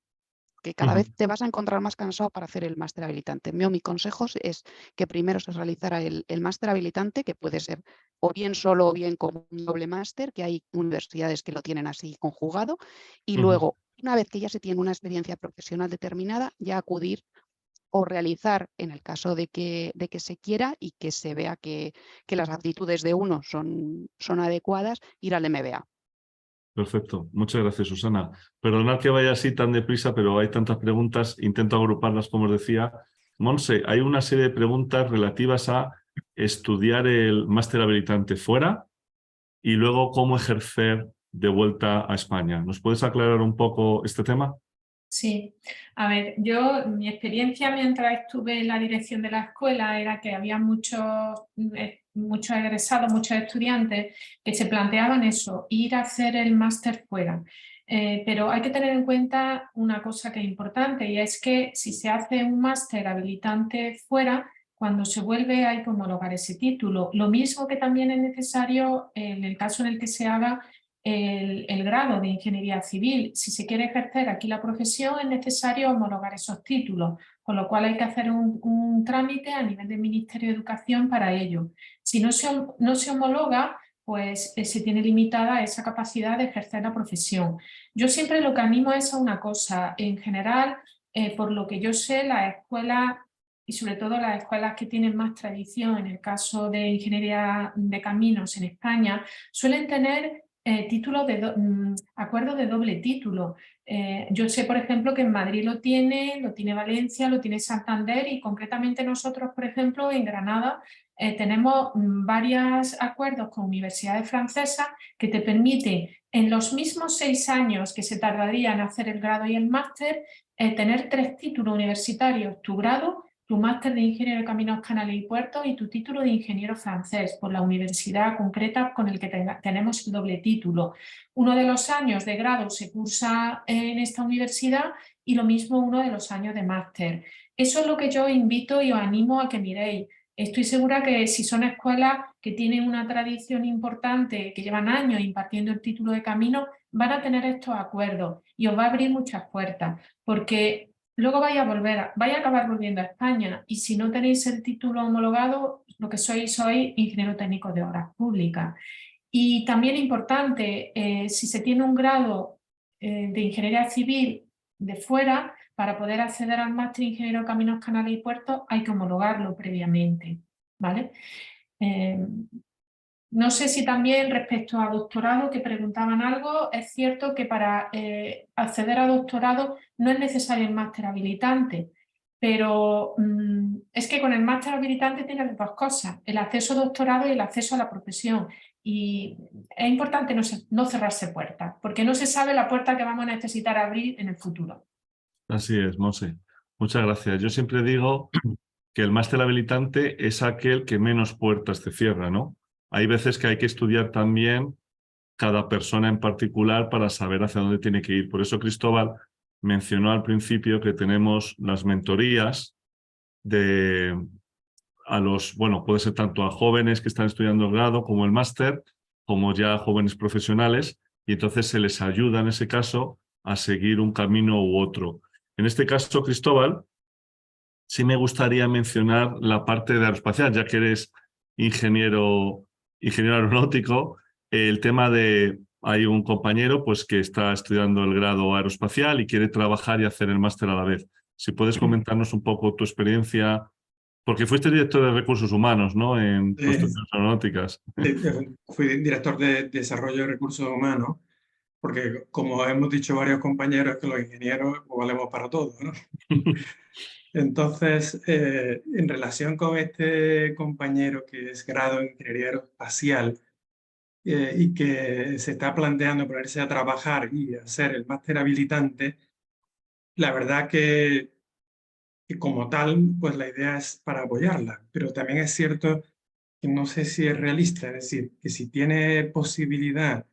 que cada vez te vas a encontrar más cansado para hacer el máster habilitante. Mi consejo es que primero se realizara el máster habilitante, que puede ser o bien solo o bien con un doble máster, que hay universidades que lo tienen así conjugado, y luego, una vez que ya se tiene una experiencia profesional determinada, ya acudir o realizar, en el caso de que se quiera y que se vea que las aptitudes de uno son adecuadas, ir al MBA. Perfecto. Muchas gracias, Susana. Perdonad que vaya así tan deprisa, pero hay tantas preguntas. Intento agruparlas, como os decía. Monse, hay una serie de preguntas relativas a estudiar el máster habilitante fuera y luego cómo ejercer de vuelta a España. ¿Nos puedes aclarar un poco este tema? Sí, a ver, mi experiencia mientras estuve en la dirección de la escuela era que había muchos egresados, muchos estudiantes que se planteaban eso, ir a hacer el máster fuera. Pero hay que tener en cuenta una cosa que es importante, y es que si se hace un máster habilitante fuera, cuando se vuelve hay que homologar ese título. Lo mismo que también es necesario en el caso en el que se haga el grado de ingeniería civil. Si se quiere ejercer aquí la profesión es necesario homologar esos títulos, con lo cual hay que hacer un trámite a nivel del Ministerio de Educación para ello. Si no se homologa, pues se tiene limitada esa capacidad de ejercer la profesión. Yo siempre lo que animo es a una cosa, en general, por lo que yo sé, las escuelas y sobre todo las escuelas que tienen más tradición, en el caso de ingeniería de caminos en España, suelen tener títulos acuerdos de doble título. Yo sé, por ejemplo, que en Madrid lo tiene Valencia, lo tiene Santander, y concretamente nosotros, por ejemplo, en Granada tenemos varios acuerdos con universidades francesas que te permiten, en los mismos 6 años que se tardaría en hacer el grado y el máster, tener 3 títulos universitarios: tu grado, tu máster de ingeniero de caminos, canales y puertos y tu título de ingeniero francés por la universidad concreta con el que tenemos el doble título. Uno de los años de grado se cursa en esta universidad y lo mismo uno de los años de máster. Eso es lo que yo invito y os animo a que miréis. Estoy segura que si son escuelas que tienen una tradición importante, que llevan años impartiendo el título de camino, van a tener estos acuerdos y os va a abrir muchas puertas, porque luego vais a acabar volviendo a España, y si no tenéis el título homologado, lo que sois ingeniero técnico de obras públicas. Y también importante, si se tiene un grado de ingeniería civil de fuera, para poder acceder al máster ingeniero de caminos, canales y puertos hay que homologarlo previamente, ¿vale? No sé si también respecto a doctorado, que preguntaban algo, es cierto que para acceder a doctorado no es necesario el máster habilitante, pero es que con el máster habilitante tienes 2 cosas: el acceso a doctorado y el acceso a la profesión. Y es importante no cerrarse puertas, porque no se sabe la puerta que vamos a necesitar abrir en el futuro. Así es, Monse. Muchas gracias. Yo siempre digo que el máster habilitante es aquel que menos puertas te cierra, ¿no? Hay veces que hay que estudiar también cada persona en particular para saber hacia dónde tiene que ir. Por eso Cristóbal mencionó al principio que tenemos las mentorías puede ser tanto a jóvenes que están estudiando el grado como el máster, como ya a jóvenes profesionales, y entonces se les ayuda en ese caso a seguir un camino u otro. En este caso, Cristóbal, sí me gustaría mencionar la parte de aeroespacial, ya que eres ingeniero aeronáutico. El tema hay un compañero pues, que está estudiando el grado aeroespacial y quiere trabajar y hacer el máster a la vez. Si puedes comentarnos un poco tu experiencia, porque fuiste director de recursos humanos, ¿no? En construcciones aeronáuticas. Fui director de desarrollo de recursos humanos, porque como hemos dicho varios compañeros, que los ingenieros valemos para todo, ¿no? Entonces, en relación con este compañero que es grado en ingeniería aeroespacial y que se está planteando ponerse a trabajar y hacer el máster habilitante, la verdad que como tal, pues la idea es para apoyarla, pero también es cierto que no sé si es realista, es decir, que si tiene posibilidad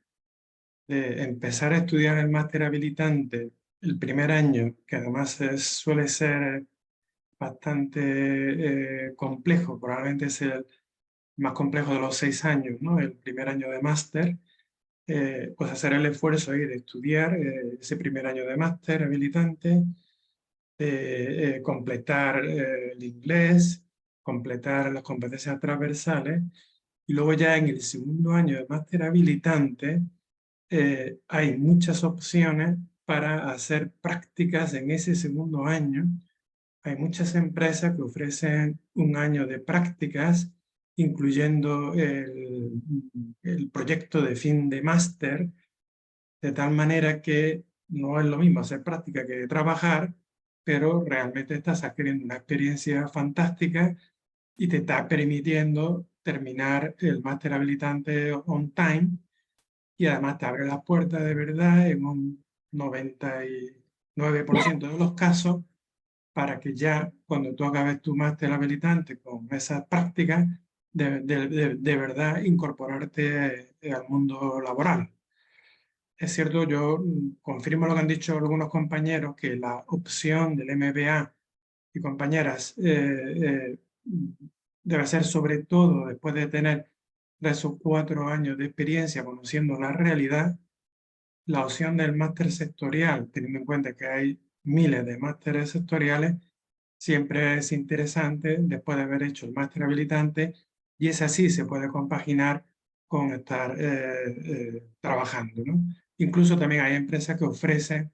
de empezar a estudiar el máster habilitante el primer año, que además suele ser bastante complejo, probablemente es el más complejo de los 6 años, ¿no? El primer año de máster, pues hacer el esfuerzo ahí de estudiar ese primer año de máster habilitante, completar el inglés, completar las competencias transversales, y luego ya en el segundo año de máster habilitante hay muchas opciones para hacer prácticas en ese segundo año. Hay muchas empresas que ofrecen un año de prácticas, incluyendo el proyecto de fin de máster, de tal manera que no es lo mismo hacer práctica que trabajar, pero realmente estás adquiriendo una experiencia fantástica y te está permitiendo terminar el máster habilitante on time, y además te abre las puertas de verdad en un 99% de los casos para que ya cuando tú acabes tu máster habilitante con esas prácticas, de verdad incorporarte al mundo laboral. Es cierto, yo confirmo lo que han dicho algunos compañeros, que la opción del MBA y compañeras debe ser sobre todo después de tener 3 o 4 años de experiencia conociendo la realidad. La opción del máster sectorial, teniendo en cuenta que hay miles de másteres sectoriales, siempre es interesante después de haber hecho el máster habilitante, y es así, se puede compaginar con estar trabajando, ¿no? Incluso también hay empresas que ofrecen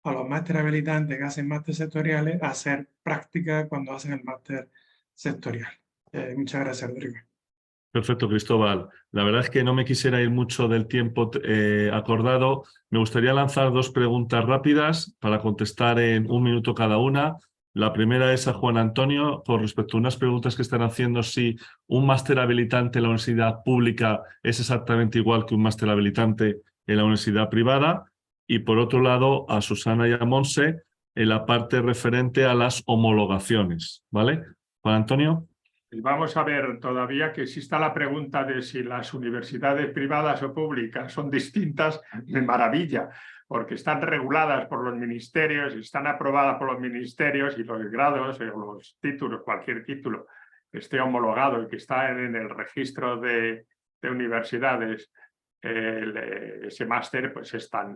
a los máster habilitantes que hacen máster sectoriales hacer práctica cuando hacen el máster sectorial. Muchas gracias, Rodrigo. Perfecto, Cristóbal. La verdad es que no me quisiera ir mucho del tiempo acordado. Me gustaría lanzar 2 preguntas rápidas para contestar en 1 minuto cada una. La primera es a Juan Antonio, con respecto a unas preguntas que están haciendo, si un máster habilitante en la universidad pública es exactamente igual que un máster habilitante en la universidad privada. Y por otro lado, a Susana y a Monse, en la parte referente a las homologaciones. ¿Vale? Juan Antonio. Vamos a ver, todavía que exista la pregunta de si las universidades privadas o públicas son distintas, de maravilla, porque están reguladas por los ministerios, están aprobadas por los ministerios, y los grados o los títulos, cualquier título que esté homologado y que está en el registro de universidades, ese máster pues es tan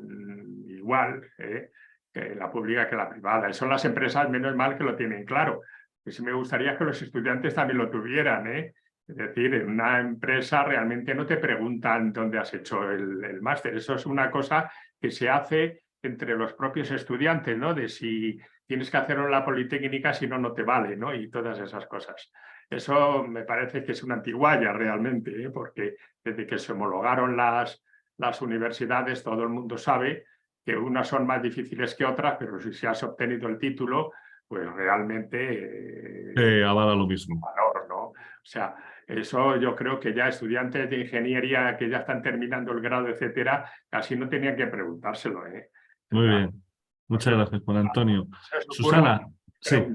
igual que la pública que la privada. Son las empresas, menos mal, que lo tienen claro. Que sí me gustaría que los estudiantes también lo tuvieran, ¿eh? Es decir, en una empresa realmente no te preguntan dónde has hecho el máster. Eso es una cosa que se hace entre los propios estudiantes, ¿no? De si tienes que hacerlo en la Politécnica, si no, no te vale, ¿no? Y todas esas cosas. Eso me parece que es una antigualla realmente, ¿eh? Porque desde que se homologaron las universidades, todo el mundo sabe que unas son más difíciles que otras, pero si has obtenido el título, pues realmente avala lo mismo. Valor, ¿no? O sea, eso yo creo que ya estudiantes de ingeniería que ya están terminando el grado, etcétera, casi no tenían que preguntárselo, ¿eh? Muy bien. Muchas gracias, Juan Antonio. Susana, sí,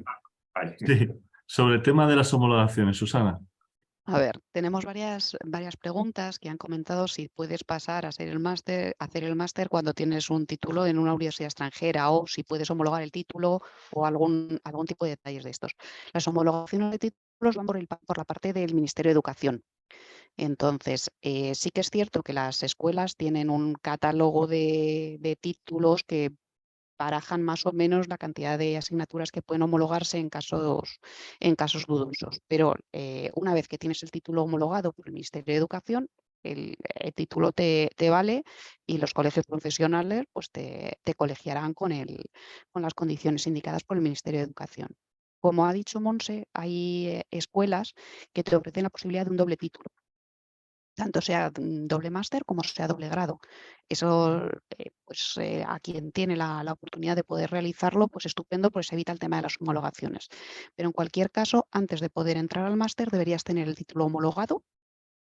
sobre el tema de las homologaciones, Susana. A ver, tenemos varias preguntas que han comentado si puedes pasar a hacer el máster cuando tienes un título en una universidad extranjera, o si puedes homologar el título, o algún tipo de detalles de estos. Las homologaciones de títulos van por la parte del Ministerio de Educación. Entonces, sí que es cierto que las escuelas tienen un catálogo de títulos que barajan más o menos la cantidad de asignaturas que pueden homologarse en casos dudosos. Pero una vez que tienes el título homologado por el Ministerio de Educación, el título te vale, y los colegios profesionales pues te colegiarán con las condiciones indicadas por el Ministerio de Educación. Como ha dicho Monse, hay escuelas que te ofrecen la posibilidad de un doble título, tanto sea doble máster como sea doble grado. Eso, a quien tiene la oportunidad de poder realizarlo, pues estupendo, pues evita el tema de las homologaciones. Pero en cualquier caso, antes de poder entrar al máster, deberías tener el título homologado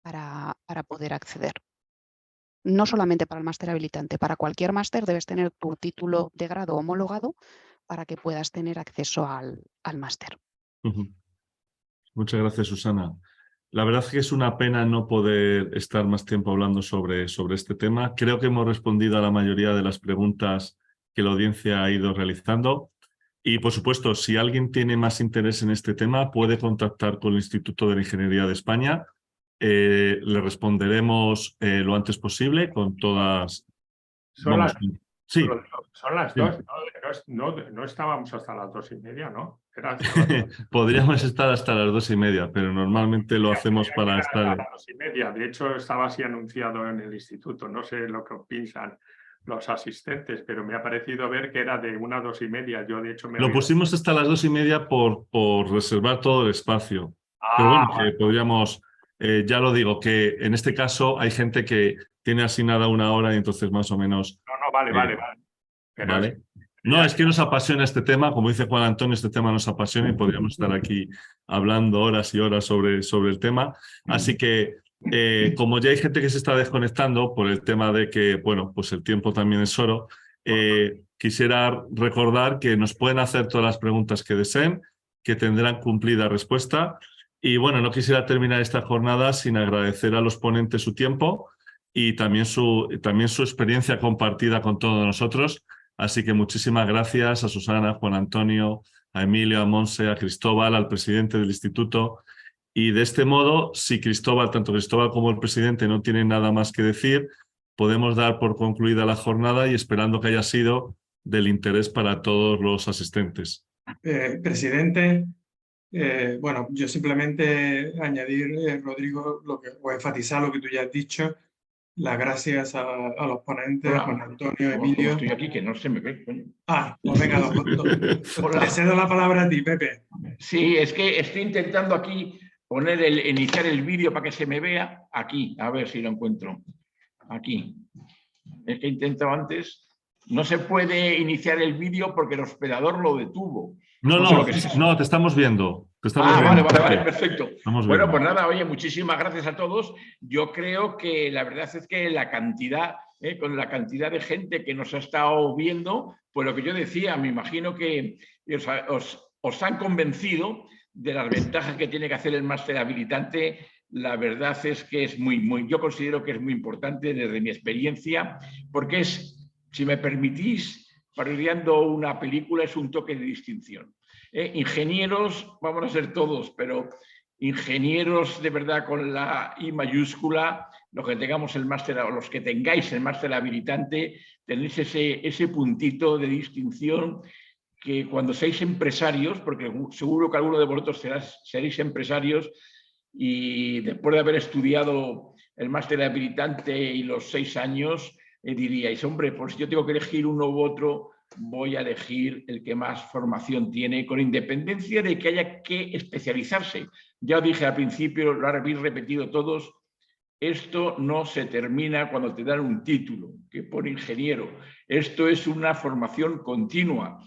para poder acceder. No solamente para el máster habilitante, para cualquier máster debes tener tu título de grado homologado para que puedas tener acceso al máster. Muchas gracias, Susana. La verdad es que es una pena no poder estar más tiempo hablando sobre este tema. Creo que hemos respondido a la mayoría de las preguntas que la audiencia ha ido realizando. Y, por supuesto, si alguien tiene más interés en este tema, puede contactar con el Instituto de la Ingeniería de España. Le responderemos lo antes posible con todas... Son las, sí. son las Sí. 2, no estábamos hasta las 2:30, ¿no? Era Podríamos estar hasta las 2:30, pero normalmente lo hacemos para estar... A las 2:30. De hecho, estaba así anunciado en el instituto. No sé lo que piensan los asistentes, pero me ha parecido ver que era de 1 a 2:30. Yo, de hecho, Lo pusimos hasta las 2:30 por reservar todo el espacio. Pero bueno, que podríamos... ya lo digo, que en este caso hay gente que tiene asignada 1 hora y entonces más o menos... No, vale. Pero ¿vale? No, es que nos apasiona este tema, como dice Juan Antonio, este tema nos apasiona y podríamos estar aquí hablando horas y horas sobre el tema. Así que, como ya hay gente que se está desconectando por el tema de que, bueno, pues el tiempo también es oro, quisiera recordar que nos pueden hacer todas las preguntas que deseen, que tendrán cumplida respuesta. Y bueno, no quisiera terminar esta jornada sin agradecer a los ponentes su tiempo y también su experiencia compartida con todos nosotros. Así que muchísimas gracias a Susana, Juan Antonio, a Emilio, a Monse, a Cristóbal, al presidente del instituto. Y de este modo, si tanto Cristóbal como el presidente no tienen nada más que decir, podemos dar por concluida la jornada y esperando que haya sido del interés para todos los asistentes. Presidente, bueno, yo simplemente añadir, Rodrigo, o enfatizar lo que tú ya has dicho. Las gracias a los ponentes, Juan Antonio, Emilio. Estoy aquí, que no se me ve. Pues venga, le cedo la palabra a ti, Pepe. Sí, es que estoy intentando aquí iniciar el vídeo para que se me vea. Aquí, a ver si lo encuentro. Aquí. Es que he intentado antes. No se puede iniciar el vídeo porque el hospedador lo detuvo. No, te estamos viendo. Vale, perfecto. Bueno, pues nada, oye, muchísimas gracias a todos. Yo creo que la verdad es que con la cantidad de gente que nos ha estado viendo, pues lo que yo decía, me imagino que os han convencido de las ventajas que tiene que hacer el máster habilitante. La verdad es que es yo considero que es muy importante desde mi experiencia, porque si me permitís, parodiando una película, es un toque de distinción. Ingenieros, vamos a ser todos, pero ingenieros de verdad con la I mayúscula, los que tengamos el máster o los que tengáis el máster habilitante, tenéis ese puntito de distinción que cuando seáis empresarios, porque seguro que alguno de vosotros seréis empresarios y después de haber estudiado el máster habilitante y los 6 años, diríais, hombre, pues yo tengo que elegir uno u otro, voy a elegir el que más formación tiene, con independencia de que haya que especializarse. Ya os dije al principio, lo habéis repetido todos, esto no se termina cuando te dan un título que pone ingeniero. Esto es una formación continua.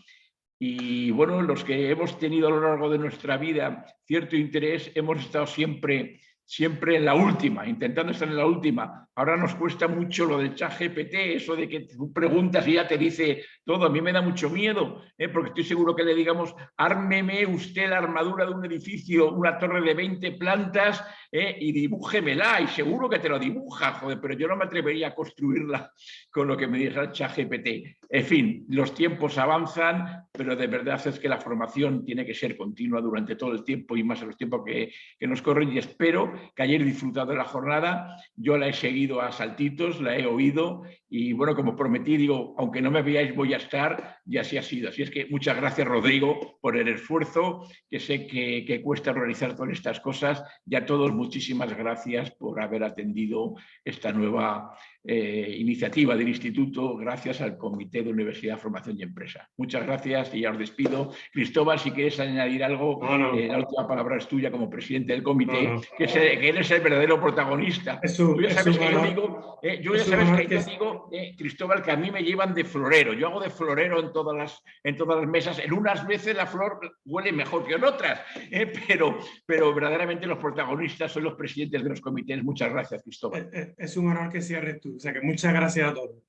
Y bueno, los que hemos tenido a lo largo de nuestra vida cierto interés, hemos estado siempre en la última, intentando estar en la última. Ahora nos cuesta mucho lo del ChatGPT, eso de que tú preguntas y ya te dice todo. A mí me da mucho miedo, porque estoy seguro que le digamos, ármeme usted la armadura de un edificio, una torre de 20 plantas, y dibújemela, y seguro que te lo dibuja, joder, pero yo no me atrevería a construirla con lo que me diga el ChatGPT. En fin, los tiempos avanzan, pero de verdad es que la formación tiene que ser continua durante todo el tiempo y más en los tiempos que nos corren, y espero que hayáis disfrutado de la jornada. Yo la he seguido a saltitos, la he oído y bueno, como prometí, digo, aunque no me veáis voy a estar, y así ha sido. Así es que muchas gracias, Rodrigo, por el esfuerzo, que sé que cuesta organizar todas estas cosas, y a todos muchísimas gracias por haber atendido esta nueva iniciativa del Instituto, gracias al Comité de Universidad, Formación y Empresa. Muchas gracias y ya os despido. Cristóbal, si quieres añadir algo, la última palabra es tuya como presidente del comité, que eres el verdadero protagonista. Tú ya sabes que yo digo, Cristóbal, que a mí me llevan de florero. Yo hago de florero en todas las mesas. En unas veces la flor huele mejor que en otras, pero verdaderamente los protagonistas son los presidentes de los comités. Muchas gracias, Cristóbal. Es un honor que cierres tú. O sea que muchas gracias a todos.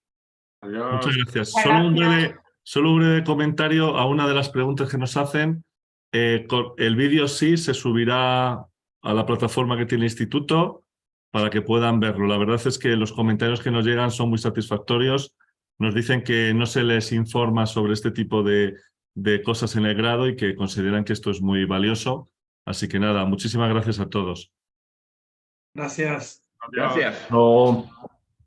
Adiós. Muchas gracias. Solo un breve comentario a una de las preguntas que nos hacen. El vídeo sí se subirá a la plataforma que tiene el instituto para que puedan verlo. La verdad es que los comentarios que nos llegan son muy satisfactorios. Nos dicen que no se les informa sobre este tipo de cosas en el grado y que consideran que esto es muy valioso. Así que nada, muchísimas gracias a todos. Gracias. Gracias. No.